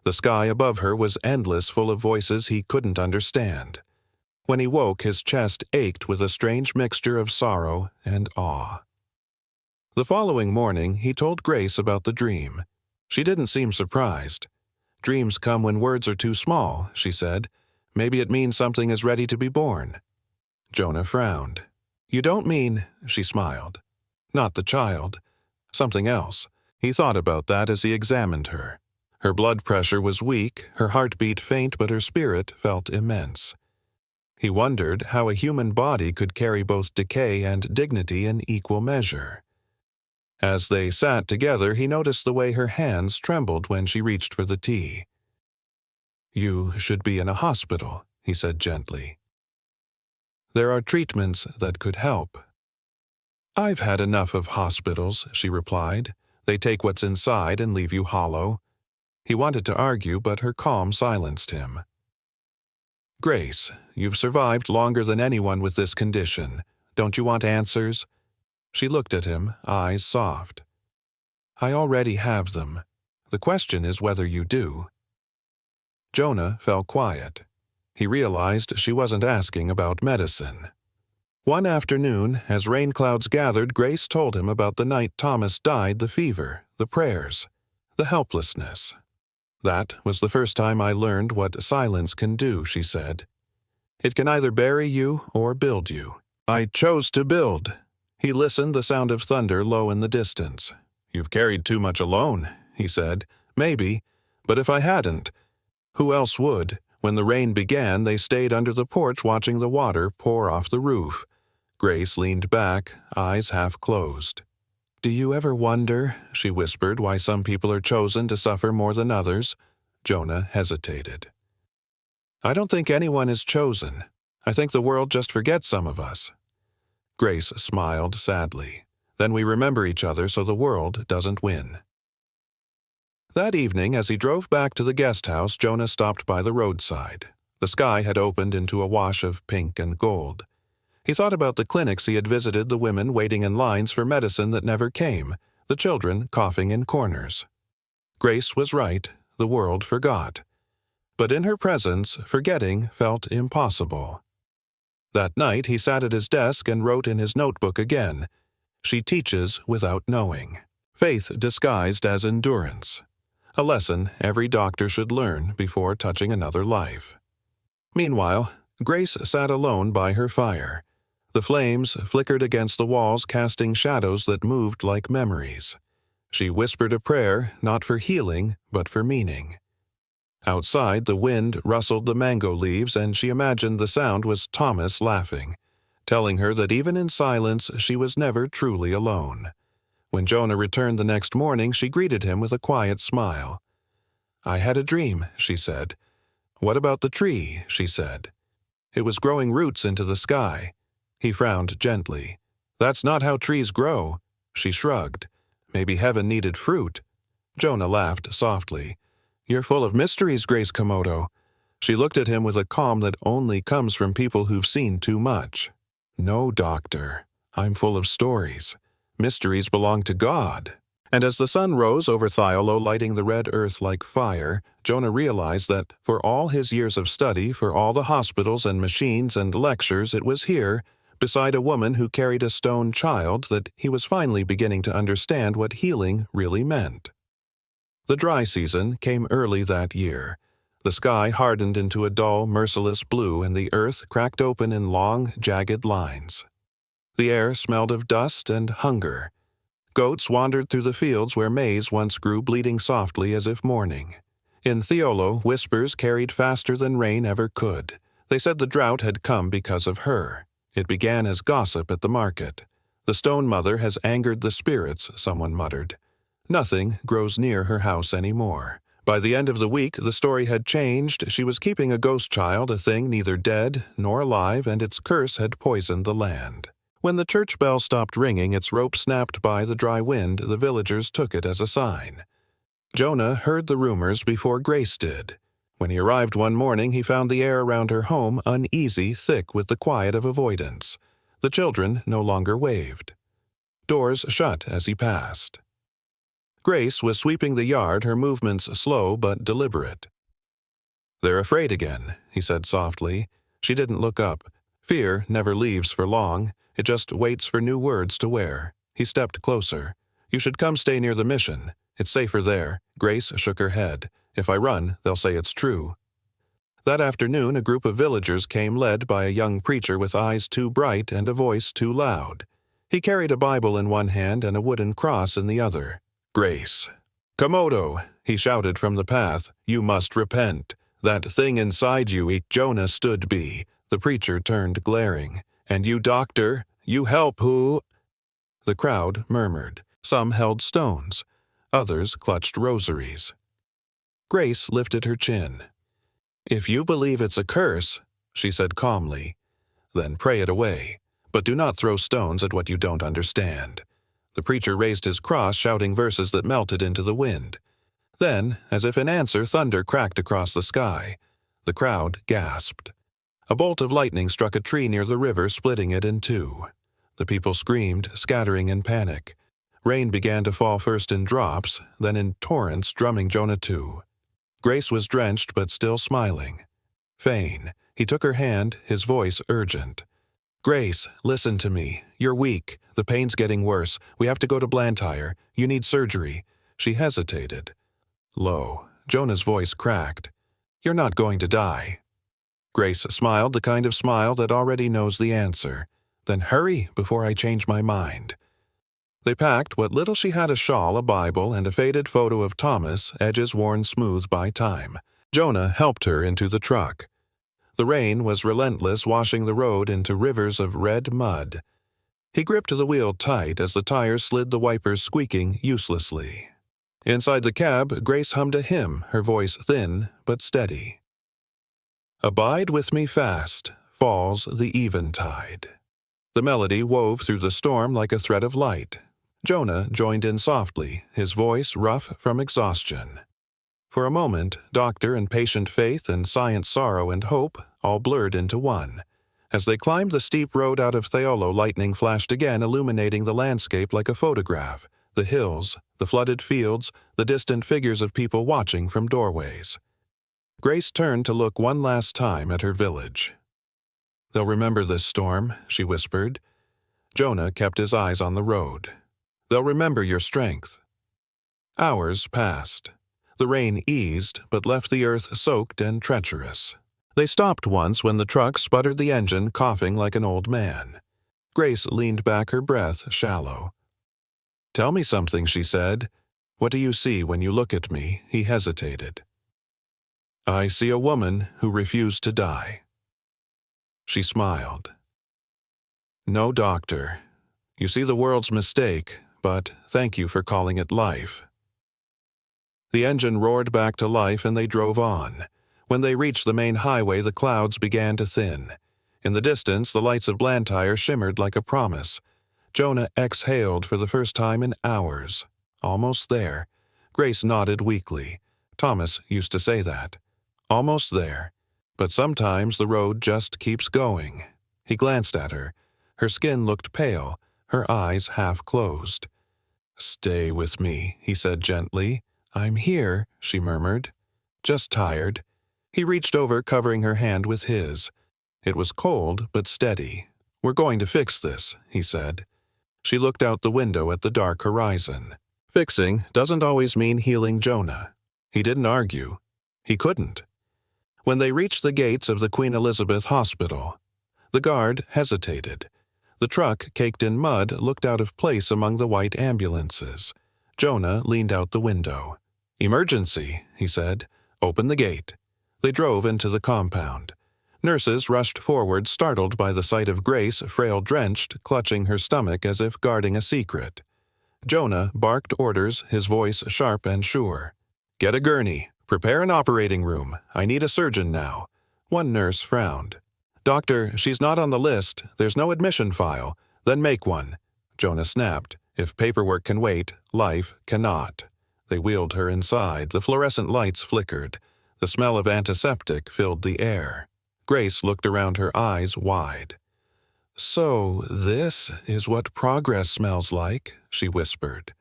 The sky above her was endless, full of voices he couldn't understand. When he woke, his chest ached with a strange mixture of sorrow and awe. The following morning, he told Grace about the dream. She didn't seem surprised. "Dreams come when words are too small," she said. "Maybe it means something is ready to be born." Jonah frowned. "You don't mean," she smiled. "Not the child. Something else." He thought about that as he examined her. Her blood pressure was weak, her heartbeat faint, but her spirit felt immense. He wondered how a human body could carry both decay and dignity in equal measure. As they sat together, he noticed the way her hands trembled when she reached for the tea. "You should be in a hospital," he said gently. "There are treatments that could help." "I've had enough of hospitals," she replied. "They take what's inside and leave you hollow." He wanted to argue, but her calm silenced him. "Grace, you've survived longer than anyone with this condition. Don't you want answers?" She looked at him, eyes soft. "I already have them. The question is whether you do." Jonah fell quiet. He realized she wasn't asking about medicine. One afternoon, as rain clouds gathered, Grace told him about the night Thomas died, the fever, the prayers, the helplessness. "That was the first time I learned what silence can do," she said. "It can either bury you or build you. I chose to build." He listened, the sound of thunder low in the distance. "You've carried too much alone," he said. "Maybe, but if I hadn't, who else would?" When the rain began, they stayed under the porch watching the water pour off the roof. Grace leaned back, eyes half closed. "Do you ever wonder," she whispered, "why some people are chosen to suffer more than others?" Jonah hesitated. "I don't think anyone is chosen. I think the world just forgets some of us." Grace smiled sadly. "Then we remember each other so the world doesn't win." That evening, as he drove back to the guest house, Jonah stopped by the roadside. The sky had opened into a wash of pink and gold. He thought about the clinics he had visited, the women waiting in lines for medicine that never came, the children coughing in corners. Grace was right, the world forgot. But in her presence, forgetting felt impossible. That night he sat at his desk and wrote in his notebook again. She teaches without knowing. Faith disguised as endurance. A lesson every doctor should learn before touching another life. Meanwhile, Grace sat alone by her fire. The flames flickered against the walls, casting shadows that moved like memories. She whispered a prayer, not for healing, but for meaning. Outside, the wind rustled the mango leaves, and she imagined the sound was Thomas laughing, telling her that even in silence she was never truly alone. When Jonah returned the next morning, she greeted him with a quiet smile. "I had a dream," she said. "What about the tree?" she said. "It was growing roots into the sky." He frowned gently. "That's not how trees grow." She shrugged. "Maybe heaven needed fruit." Jonah laughed softly. "You're full of mysteries, Grace Kamoto." She looked at him with a calm that only comes from people who've seen too much. "No, doctor. I'm full of stories. Mysteries belong to God." And as the sun rose over Thiolo, lighting the red earth like fire, Jonah realized that for all his years of study, for all the hospitals and machines and lectures, it was here, beside a woman who carried a stone child, that he was finally beginning to understand what healing really meant. The dry season came early that year. The sky hardened into a dull, merciless blue, and the earth cracked open in long, jagged lines. The air smelled of dust and hunger. Goats wandered through the fields where maize once grew, bleating softly as if mourning. In Thiolo, whispers carried faster than rain ever could. They said the drought had come because of her. It began as gossip at the market. "The stone mother has angered the spirits," someone muttered. Nothing grows near her house anymore. By the end of the week, the story had changed. She was keeping a ghost child, a thing neither dead nor alive, and its curse had poisoned the land. When the church bell stopped ringing, its rope snapped by the dry wind, the villagers took it as a sign. Jonah heard the rumors before Grace did. When he arrived one morning, he found the air around her home uneasy, thick with the quiet of avoidance. The children no longer waved. Doors shut as he passed. Grace was sweeping the yard, her movements slow but deliberate. "They're afraid again," he said softly. She didn't look up. Fear never leaves for long. It just waits for new words to wear. He stepped closer. "You should come stay near the mission. It's safer there." Grace shook her head. "If I run, they'll say it's true." That afternoon, a group of villagers came, led by a young preacher with eyes too bright and a voice too loud. He carried a Bible in one hand and a wooden cross in the other. "Grace Kamoto," he shouted from the path, "you must repent. That thing inside you, Jonah stood be." The preacher turned glaring. "And you, doctor, you help who?" The crowd murmured. Some held stones. Others clutched rosaries. Grace lifted her chin. "If you believe it's a curse," she said calmly, "then pray it away. But do not throw stones at what you don't understand." The preacher raised his cross, shouting verses that melted into the wind. Then, as if in answer, thunder cracked across the sky. The crowd gasped. A bolt of lightning struck a tree near the river, splitting it in two. The people screamed, scattering in panic. Rain began to fall, first in drops, then in torrents, drumming Jonah too. Grace was drenched but still smiling. Fain. He took her hand, his voice urgent. "Grace, listen to me. You're weak. The pain's getting worse. We have to go to Blantyre. You need surgery." She hesitated. Low. Jonah's voice cracked. "You're not going to die." Grace smiled, the kind of smile that already knows the answer. "Then hurry before I change my mind." They packed what little she had, a shawl, a Bible, and a faded photo of Thomas, edges worn smooth by time. Jonah helped her into the truck. The rain was relentless, washing the road into rivers of red mud. He gripped the wheel tight as the tires slid, the wipers squeaking uselessly. Inside the cab, Grace hummed a hymn, her voice thin but steady. "Abide with me fast, falls the eventide." The melody wove through the storm like a thread of light. Jonah joined in softly, his voice rough from exhaustion. For a moment, doctor and patient, faith and science, sorrow and hope, all blurred into one. As they climbed the steep road out of Thiolo, lightning flashed again, illuminating the landscape like a photograph. The hills, the flooded fields, the distant figures of people watching from doorways. Grace turned to look one last time at her village. "They'll remember this storm," she whispered. Jonah kept his eyes on the road. "They'll remember your strength." Hours passed. The rain eased, but left the earth soaked and treacherous. They stopped once when the truck sputtered the engine, coughing like an old man. Grace leaned back, her breath shallow. "Tell me something," she said. "What do you see when you look at me?" He hesitated. "I see a woman who refused to die." She smiled. "No doctor. You see the world's mistake, but thank you for calling it life." The engine roared back to life and they drove on. When they reached the main highway, the clouds began to thin. In the distance, the lights of Blantyre shimmered like a promise. Jonah exhaled for the first time in hours. Almost there. Grace nodded weakly. Thomas used to say that. Almost there. But sometimes the road just keeps going. He glanced at her. Her skin looked pale, her eyes half closed. "Stay with me," he said gently. "I'm here," she murmured. "Just tired." He reached over, covering her hand with his. It was cold but steady. "We're going to fix this," he said. She looked out the window at the dark horizon. Fixing doesn't always mean healing Jonah. He didn't argue. He couldn't. When they reached the gates of the Queen Elizabeth Hospital, the guard hesitated. The truck, caked in mud, looked out of place among the white ambulances. Jonah leaned out the window. "Emergency," he said. "Open the gate." They drove into the compound. Nurses rushed forward, startled by the sight of Grace, frail-drenched, clutching her stomach as if guarding a secret. Jonah barked orders, his voice sharp and sure. "Get a gurney. Prepare an operating room. I need a surgeon now." One nurse frowned. "Doctor, she's not on the list. There's no admission file." "Then make one." Jonah snapped. "If paperwork can wait, life cannot." They wheeled her inside. The fluorescent lights flickered. The smell of antiseptic filled the air. Grace looked around, her eyes wide. "So this is what progress smells like," she whispered.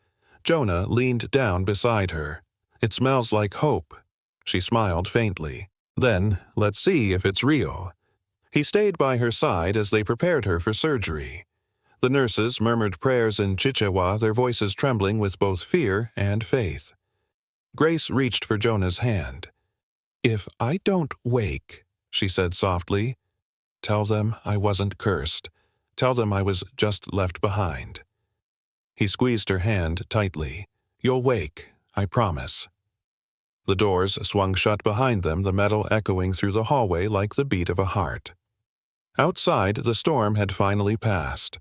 Jonah leaned down beside her. "It smells like hope." She smiled faintly. "Then let's see if it's real." He stayed by her side as they prepared her for surgery. The nurses murmured prayers in Chichewa, their voices trembling with both fear and faith. Grace reached for Jonah's hand. "If I don't wake," she said softly, "tell them I wasn't cursed. Tell them I was just left behind." He squeezed her hand tightly. "You'll wake, I promise." The doors swung shut behind them, the metal echoing through the hallway like the beat of a heart. Outside, the storm had finally passed.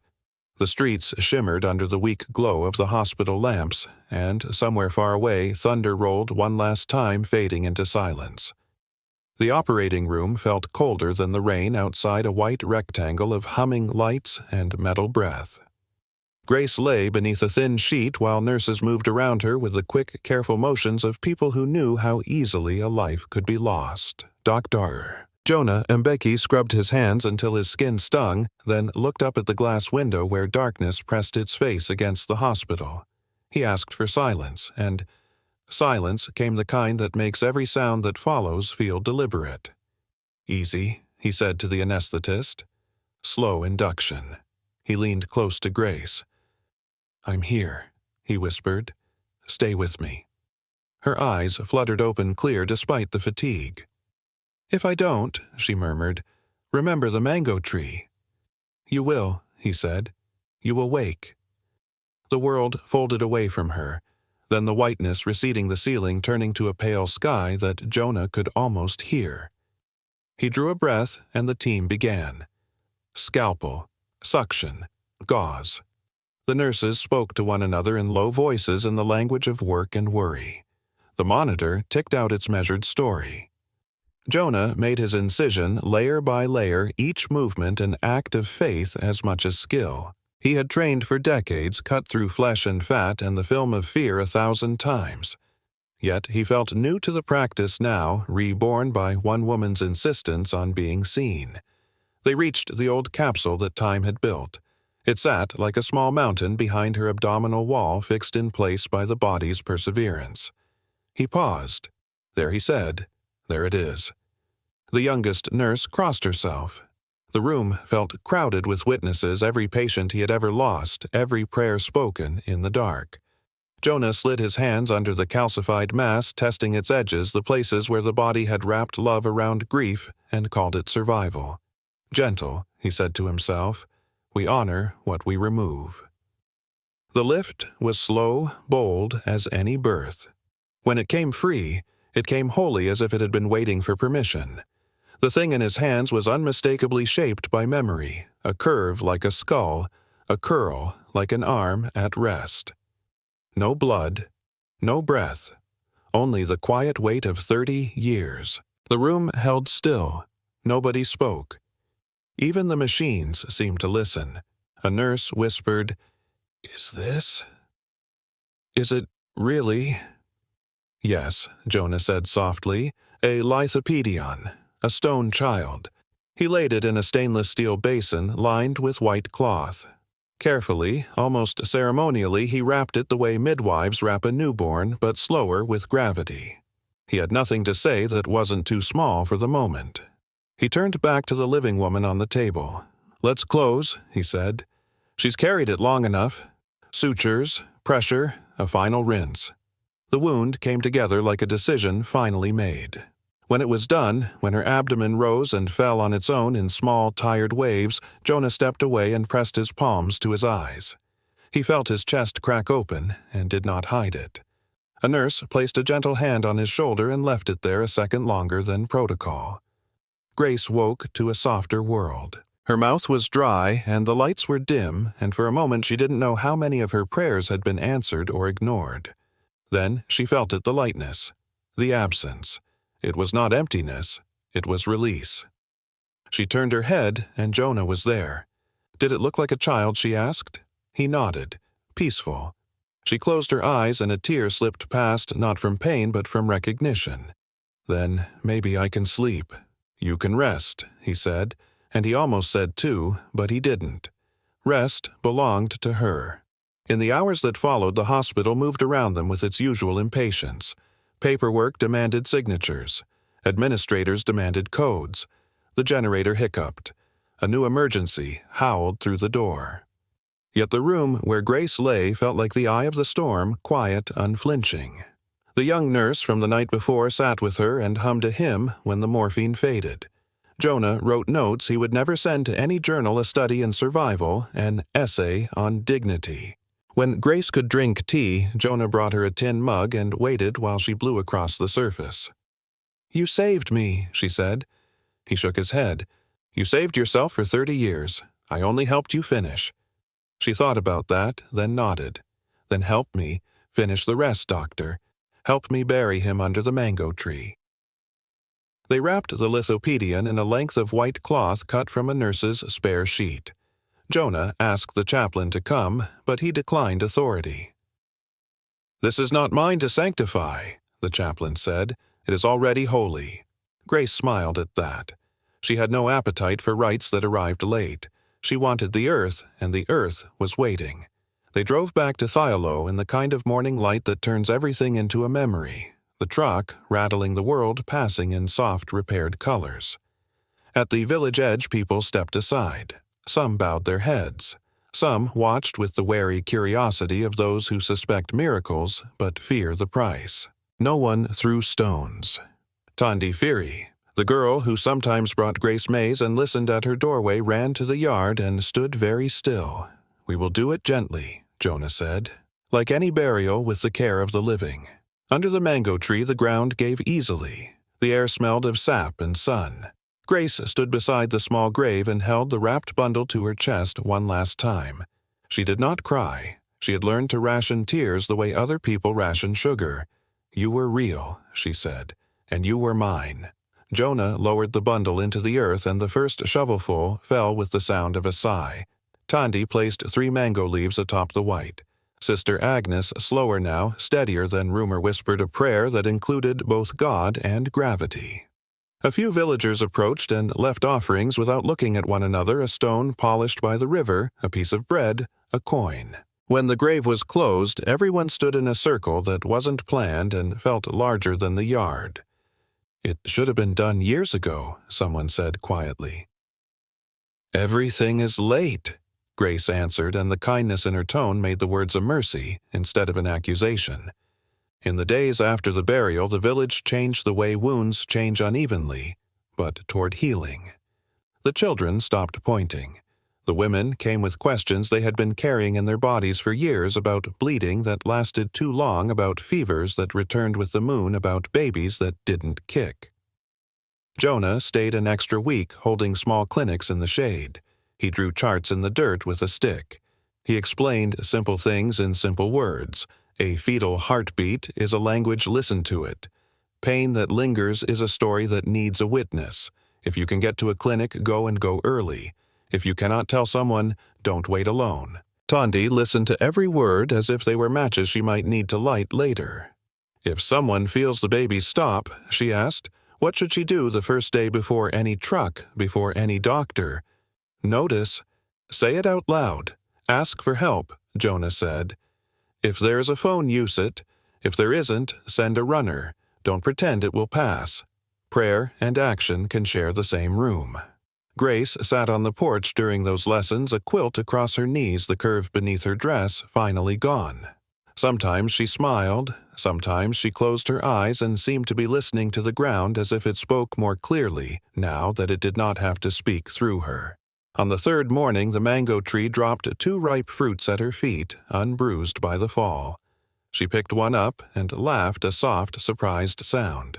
The streets shimmered under the weak glow of the hospital lamps, and somewhere far away, thunder rolled one last time, fading into silence. The operating room felt colder than the rain outside, a white rectangle of humming lights and metal breath. Grace lay beneath a thin sheet while nurses moved around her with the quick, careful motions of people who knew how easily a life could be lost. "Doctor." Jonah Mbeki scrubbed his hands until his skin stung, then looked up at the glass window where darkness pressed its face against the hospital. He asked for silence, and silence came, the kind that makes every sound that follows feel deliberate. "Easy," he said to the anesthetist. "Slow induction." He leaned close to Grace. "I'm here," he whispered. "Stay with me." Her eyes fluttered open clear despite the fatigue. "If I don't," she murmured, "remember the mango tree." "You will," he said. "You will wake." The world folded away from her, then the whiteness receding the ceiling, turning to a pale sky that Jonah could almost hear. He drew a breath, and the team began. Scalpel, suction, gauze. The nurses spoke to one another in low voices in the language of work and worry. The monitor ticked out its measured story. Jonah made his incision layer by layer, each movement an act of faith as much as skill. He had trained for decades, cut through flesh and fat and the film of fear 1,000 times. Yet he felt new to the practice now, reborn by one woman's insistence on being seen. They reached the old capsule that time had built. It sat like a small mountain behind her abdominal wall, fixed in place by the body's perseverance. He paused. "There," he said. "There it is." The youngest nurse crossed herself. The room felt crowded with witnesses, every patient he had ever lost, every prayer spoken in the dark. Jonah slid his hands under the calcified mass, testing its edges, the places where the body had wrapped love around grief, and called it survival. Gentle, he said to himself, we honor what we remove. The lift was slow, bold as any birth. When it came free, it came wholly as if it had been waiting for permission. The thing in his hands was unmistakably shaped by memory, a curve like a skull, a curl like an arm at rest. No blood, no breath, only the quiet weight of 30 years. The room held still. Nobody spoke. Even the machines seemed to listen. A nurse whispered, "Is it really?" "Yes," Jonah said softly, "a lithopedion, a stone child." He laid it in a stainless steel basin lined with white cloth. Carefully, almost ceremonially, he wrapped it the way midwives wrap a newborn, but slower with gravity. He had nothing to say that wasn't too small for the moment. He turned back to the living woman on the table. "Let's close," he said. "She's carried it long enough. Sutures, pressure, a final rinse." The wound came together like a decision finally made. When it was done, when her abdomen rose and fell on its own in small, tired waves, Jonah stepped away and pressed his palms to his eyes. He felt his chest crack open and did not hide it. A nurse placed a gentle hand on his shoulder and left it there a second longer than protocol. Grace woke to a softer world. Her mouth was dry and the lights were dim, and for a moment she didn't know how many of her prayers had been answered or ignored. Then she felt it, the lightness, the absence. It was not emptiness, it was release. She turned her head, and Jonah was there. "Did it look like a child?" she asked. He nodded, peaceful. She closed her eyes, and a tear slipped past, not from pain but from recognition. "Then maybe I can sleep." "You can rest," he said, and he almost said too, but he didn't. Rest belonged to her. In the hours that followed, the hospital moved around them with its usual impatience. Paperwork demanded signatures. Administrators demanded codes. The generator hiccuped. A new emergency howled through the door. Yet the room where Grace lay felt like the eye of the storm, quiet, unflinching. The young nurse from the night before sat with her and hummed a hymn when the morphine faded. Jonah wrote notes he would never send to any journal: a study in survival, an essay on dignity. When Grace could drink tea, Jonah brought her a tin mug and waited while she blew across the surface. "You saved me," she said. He shook his head. "You saved yourself for 30 years. I only helped you finish." She thought about that, then nodded. "Then help me finish the rest, doctor. Help me bury him under the mango tree." They wrapped the lithopedion in a length of white cloth cut from a nurse's spare sheet. Jonah asked the chaplain to come, but he declined authority. "This is not mine to sanctify," the chaplain said. "It is already holy." Grace smiled at that. She had no appetite for rites that arrived late. She wanted the earth, and the earth was waiting. They drove back to Thiolo in the kind of morning light that turns everything into a memory, the truck rattling the world passing in soft repaired colors. At the village edge, people stepped aside. Some bowed their heads. Some watched with the wary curiosity of those who suspect miracles but fear the price. No one threw stones. Tandi Firi, the girl who sometimes brought Grace maize and listened at her doorway, ran to the yard and stood very still. "We will do it gently," Jonah said, "like any burial with the care of the living." Under the mango tree the ground gave easily. The air smelled of sap and sun. Grace stood beside the small grave and held the wrapped bundle to her chest one last time. She did not cry. She had learned to ration tears the way other people ration sugar. "You were real," she said, "and you were mine." Jonah lowered the bundle into the earth, and the first shovelful fell with the sound of a sigh. Tandi placed 3 mango leaves atop the white. Sister Agnes, slower now, steadier than rumor whispered, a prayer that included both God and gravity. A few villagers approached and left offerings without looking at one another: a stone polished by the river, a piece of bread, a coin. When the grave was closed, everyone stood in a circle that wasn't planned and felt larger than the yard. "It should have been done years ago," someone said quietly. "Everything is late," Grace answered, and the kindness in her tone made the words a mercy instead of an accusation. In the days after the burial, the village changed the way wounds change unevenly, but toward healing. The children stopped pointing. The women came with questions they had been carrying in their bodies for years about bleeding that lasted too long, about fevers that returned with the moon, about babies that didn't kick. Jonah stayed an extra week holding small clinics in the shade. He drew charts in the dirt with a stick. He explained simple things in simple words. A fetal heartbeat is a language, listen to it. Pain that lingers is a story that needs a witness. If you can get to a clinic, go early. If you cannot tell someone, don't wait alone. Tondi listened to every word as if they were matches she might need to light later. If someone feels the baby stop, she asked, what should she do the first day before any truck, before any doctor? Notice. Say it out loud. Ask for help, Jonah said. If there is a phone, use it. If there isn't, send a runner. Don't pretend it will pass. Prayer and action can share the same room. Grace sat on the porch during those lessons, a quilt across her knees, the curve beneath her dress finally gone. Sometimes she smiled, sometimes she closed her eyes and seemed to be listening to the ground as if it spoke more clearly now that it did not have to speak through her. On the third morning, the mango tree dropped 2 ripe fruits at her feet, unbruised by the fall. She picked one up and laughed a soft, surprised sound.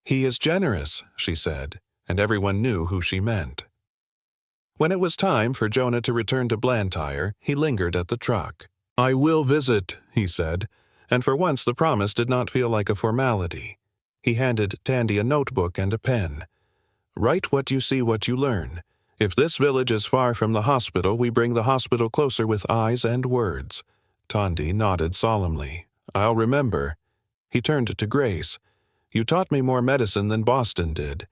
"He is generous," she said, and everyone knew who she meant. When it was time for Jonah to return to Blantyre, he lingered at the truck. "I will visit," he said, and for once the promise did not feel like a formality. He handed Tandy a notebook and a pen. "Write what you see, what you learn. If this village is far from the hospital, we bring the hospital closer with eyes and words." Tandy nodded solemnly. "I'll remember." He turned to Grace. "You taught me more medicine than Boston did."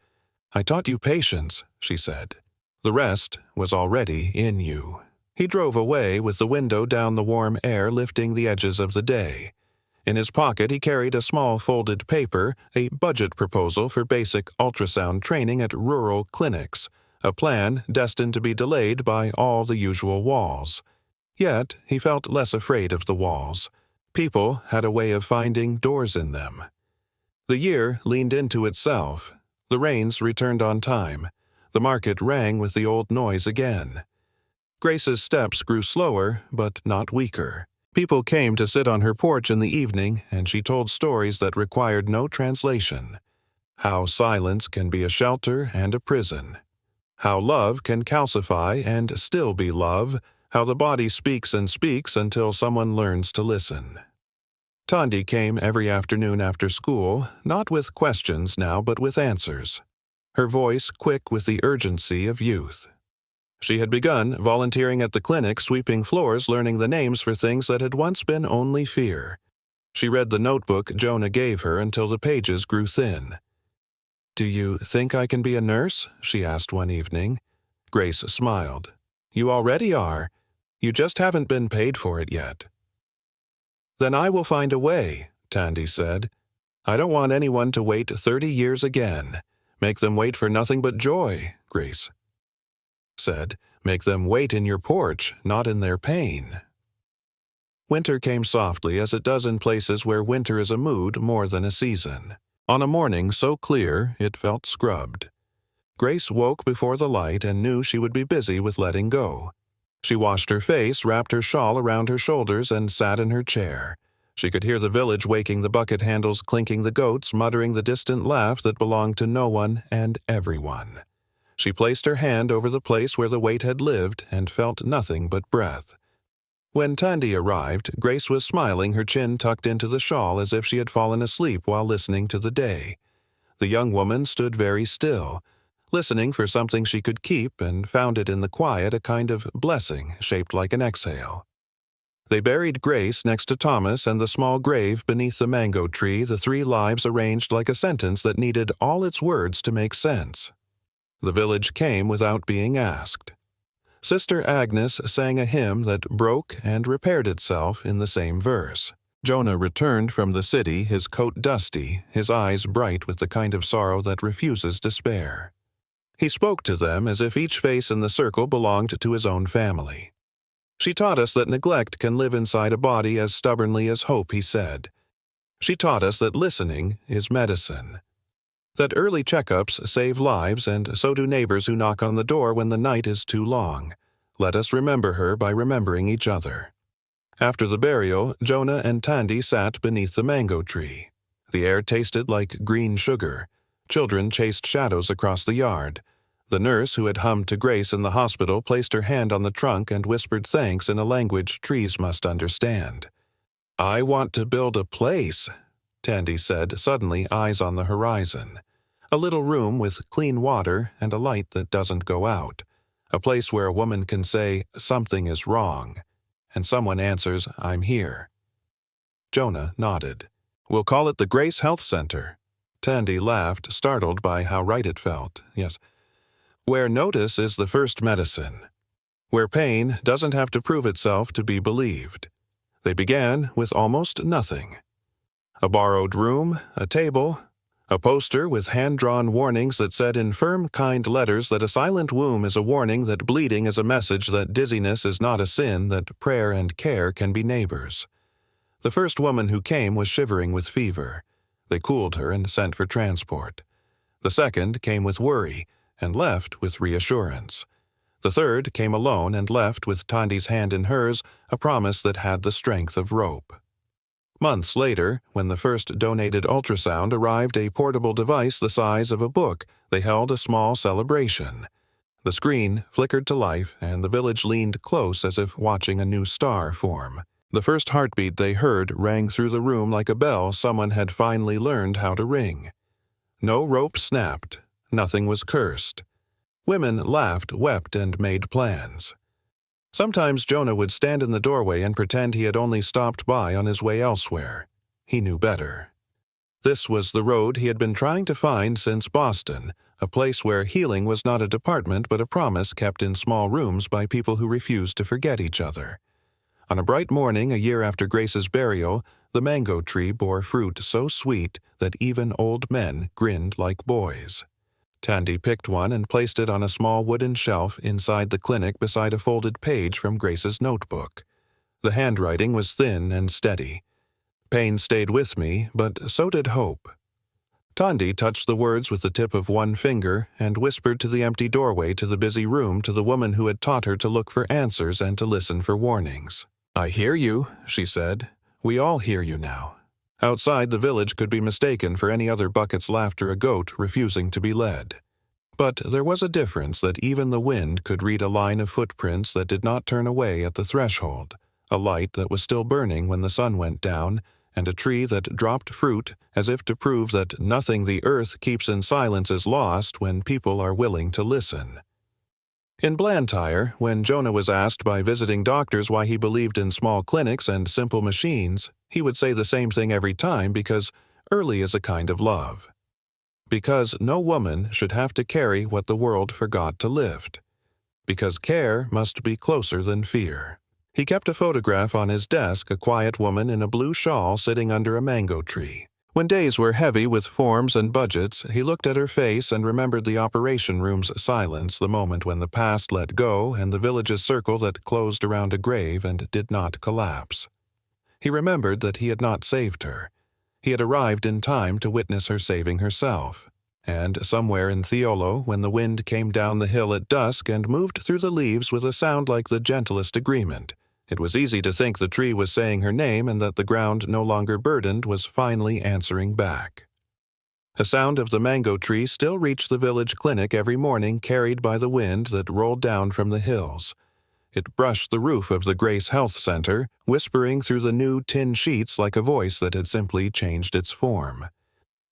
"I taught you patience," she said. "The rest was already in you." He drove away with the window down, the warm air lifting the edges of the day. In his pocket he carried a small folded paper, a budget proposal for basic ultrasound training at rural clinics, a plan destined to be delayed by all the usual walls. Yet he felt less afraid of the walls. People had a way of finding doors in them. The year leaned into itself. The rains returned on time. The market rang with the old noise again. Grace's steps grew slower, but not weaker. People came to sit on her porch in the evening, and she told stories that required no translation. How silence can be a shelter and a prison. How love can calcify and still be love. How the body speaks and speaks until someone learns to listen. Tondi came every afternoon after school, not with questions now, but with answers. Her voice quick with the urgency of youth. She had begun volunteering at the clinic, sweeping floors, learning the names for things that had once been only fear. She read the notebook Jonah gave her until the pages grew thin. "Do you think I can be a nurse?" she asked one evening. Grace smiled. "You already are. You just haven't been paid for it yet." "Then I will find a way," Tandy said. "I don't want anyone to wait 30 years again. Make them wait for nothing but joy," Grace said. "Make them wait in your porch, not in their pain." Winter came softly, as it does in places where winter is a mood more than a season. On a morning so clear it felt scrubbed. Grace woke before the light and knew she would be busy with letting go. She washed her face, wrapped her shawl around her shoulders, and sat in her chair. She could hear the village waking, the bucket handles clinking, the goats muttering the distant laugh that belonged to no one and everyone. She placed her hand over the place where the weight had lived and felt nothing but breath. When Tandy arrived, Grace was smiling, her chin tucked into the shawl as if she had fallen asleep while listening to the day. The young woman stood very still, listening for something she could keep, and found it in the quiet, a kind of blessing shaped like an exhale. They buried Grace next to Thomas and the small grave beneath the mango tree, the 3 lives arranged like a sentence that needed all its words to make sense. The village came without being asked. Sister Agnes sang a hymn that broke and repaired itself in the same verse. Jonah returned from the city, his coat dusty, his eyes bright with the kind of sorrow that refuses despair. He spoke to them as if each face in the circle belonged to his own family. She taught us that neglect can live inside a body as stubbornly as hope, he said. She taught us that listening is medicine. That early checkups save lives, and so do neighbors who knock on the door when the night is too long. Let us remember her by remembering each other. After the burial, Jonah and Tandy sat beneath the mango tree. The air tasted like green sugar. Children chased shadows across the yard. The nurse who had hummed to Grace in the hospital placed her hand on the trunk and whispered thanks in a language trees must understand. "I want to build a place," Tandy said, suddenly eyes on the horizon. "A little room with clean water and a light that doesn't go out. A place where a woman can say, 'Something is wrong,' and someone answers, 'I'm here.'" Jonah nodded. "We'll call it the Grace Health Center." Tandy laughed, startled by how right it felt. "Yes. Where notice is the first medicine. Where pain doesn't have to prove itself to be believed." They began with almost nothing. A borrowed room, a table, a poster with hand-drawn warnings that said in firm, kind letters that a silent womb is a warning, that bleeding is a message, that dizziness is not a sin, that prayer and care can be neighbors. The first woman who came was shivering with fever. They cooled her and sent for transport. The second came with worry and left with reassurance. The third came alone and left with Tandy's hand in hers, a promise that had the strength of rope. Months later, when the first donated ultrasound arrived, a portable device the size of a book, they held a small celebration. The screen flickered to life, and the village leaned close as if watching a new star form. The first heartbeat they heard rang through the room like a bell someone had finally learned how to ring. No rope snapped. Nothing was cursed. Women laughed, wept, and made plans. Sometimes Jonah would stand in the doorway and pretend he had only stopped by on his way elsewhere. He knew better. This was the road he had been trying to find since Boston, a place where healing was not a department but a promise kept in small rooms by people who refused to forget each other. On a bright morning a year after Grace's burial, the mango tree bore fruit so sweet that even old men grinned like boys. Tandy picked one and placed it on a small wooden shelf inside the clinic beside a folded page from Grace's notebook. The handwriting was thin and steady. "Pain stayed with me, but so did hope." Tandy touched the words with the tip of one finger and whispered to the empty doorway to the busy room to the woman who had taught her to look for answers and to listen for warnings. "I hear you," she said. "We all hear you now." Outside, the village could be mistaken for any other bucket's laughter, a goat refusing to be led. But there was a difference, that even the wind could read a line of footprints that did not turn away at the threshold, a light that was still burning when the sun went down, and a tree that dropped fruit as if to prove that nothing the earth keeps in silence is lost when people are willing to listen. In Blantyre, when Jonah was asked by visiting doctors why he believed in small clinics and simple machines, he would say the same thing every time, because early is a kind of love. Because no woman should have to carry what the world forgot to lift. Because care must be closer than fear. He kept a photograph on his desk, a quiet woman in a blue shawl sitting under a mango tree. When days were heavy with forms and budgets, he looked at her face and remembered the operation room's silence, the moment when the past let go, and the village's circle that closed around a grave and did not collapse. He remembered that he had not saved her. He had arrived in time to witness her saving herself. And somewhere in Theolo, when the wind came down the hill at dusk and moved through the leaves with a sound like the gentlest agreement, it was easy to think the tree was saying her name, and that the ground, no longer burdened, was finally answering back. The sound of the mango tree still reached the village clinic every morning, carried by the wind that rolled down from the hills. It brushed the roof of the Grace Health Center, whispering through the new tin sheets like a voice that had simply changed its form.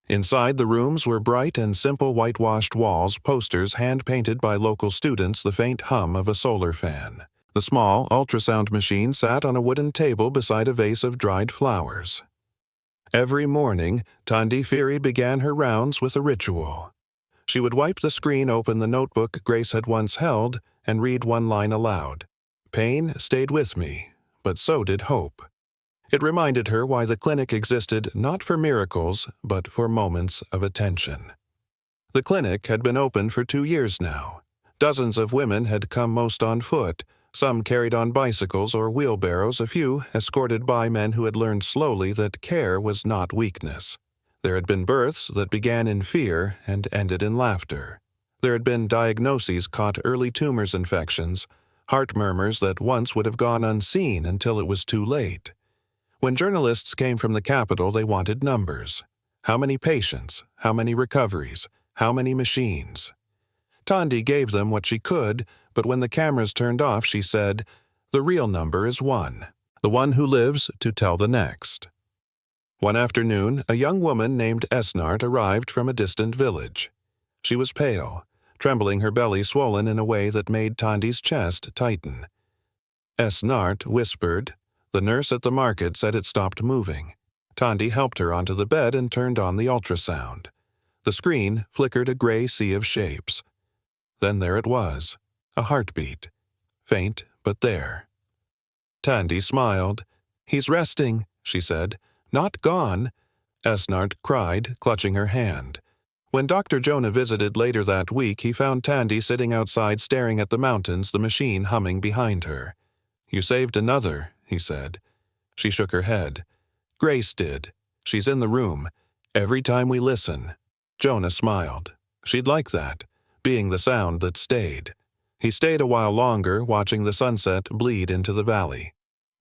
Inside, the rooms were bright and simple whitewashed walls, posters hand-painted by local students, the faint hum of a solar fan. The small ultrasound machine sat on a wooden table beside a vase of dried flowers. Every morning, Tandy Firi began her rounds with a ritual. She would wipe the screen, open the notebook Grace had once held, and read one line aloud. "Pain stayed with me, but so did hope." It reminded her why the clinic existed, not for miracles, but for moments of attention. The clinic had been open for 2 years now. Dozens of women had come, most on foot. Some carried on bicycles or wheelbarrows, a few escorted by men who had learned slowly that care was not weakness. There had been births that began in fear and ended in laughter. There had been diagnoses caught early tumors infections, heart murmurs that once would have gone unseen until it was too late. When journalists came from the capital, they wanted numbers. How many patients? How many recoveries? How many machines? Tandy gave them what she could, but when the cameras turned off, she said, "The real number is one, the one who lives to tell the next." One afternoon, a young woman named Esnart arrived from a distant village. She was pale, trembling, her belly swollen in a way that made Tandy's chest tighten. Esnart whispered. The nurse at the market said it stopped moving. Tandy helped her onto the bed and turned on the ultrasound. The screen flickered a gray sea of shapes. Then there it was, a heartbeat. Faint, but there. Tandy smiled. "He's resting," she said. "Not gone." Esnart cried, clutching her hand. When Dr. Jonah visited later that week, he found Tandy sitting outside staring at the mountains, the machine humming behind her. "You saved another," he said. She shook her head. "Grace did. She's in the room. Every time we listen." Jonah smiled. She'd like that, being the sound that stayed. He stayed a while longer, watching the sunset bleed into the valley.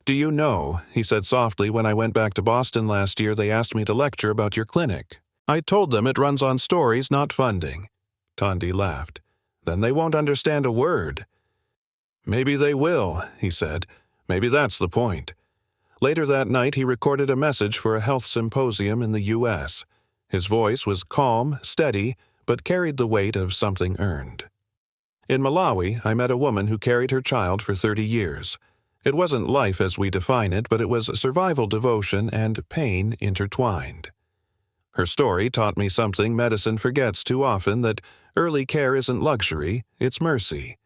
"Do you know," he said softly, "when I went back to Boston last year, they asked me to lecture about your clinic. I told them it runs on stories, not funding." Tandy laughed. "Then they won't understand a word." "Maybe they will," he said. "Maybe that's the point." Later that night, he recorded a message for a health symposium in the U.S. His voice was calm, steady, but carried the weight of something earned. "In Malawi, I met a woman who carried her child for 30 years. It wasn't life as we define it, but it was survival, devotion, and pain intertwined. Her story taught me something medicine forgets too often, that early care isn't luxury, it's mercy.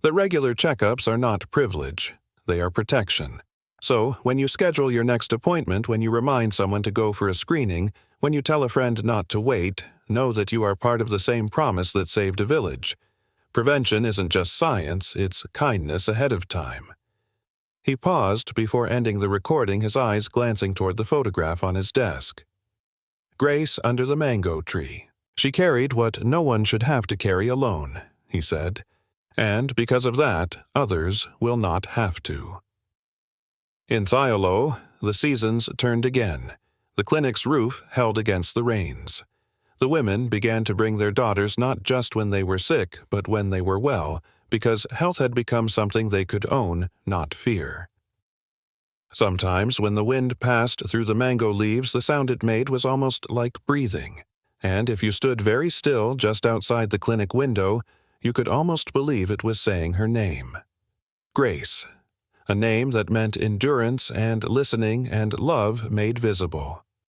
The regular checkups are not privilege, they are protection. So, when you schedule your next appointment, when you remind someone to go for a screening, when you tell a friend not to wait, know that you are part of the same promise that saved a village. Prevention isn't just science, it's kindness ahead of time." He paused before ending the recording, his eyes glancing toward the photograph on his desk. "Grace under the mango tree. She carried what no one should have to carry alone," he said. "And because of that, others will not have to." In Thiolo, the seasons turned again. The clinic's roof held against the rains. The women began to bring their daughters not just when they were sick, but when they were well, because health had become something they could own, not fear. Sometimes, when the wind passed through the mango leaves, the sound it made was almost like breathing. And if you stood very still just outside the clinic window, you could almost believe it was saying her name. Grace. A name that meant endurance and listening and love made visible.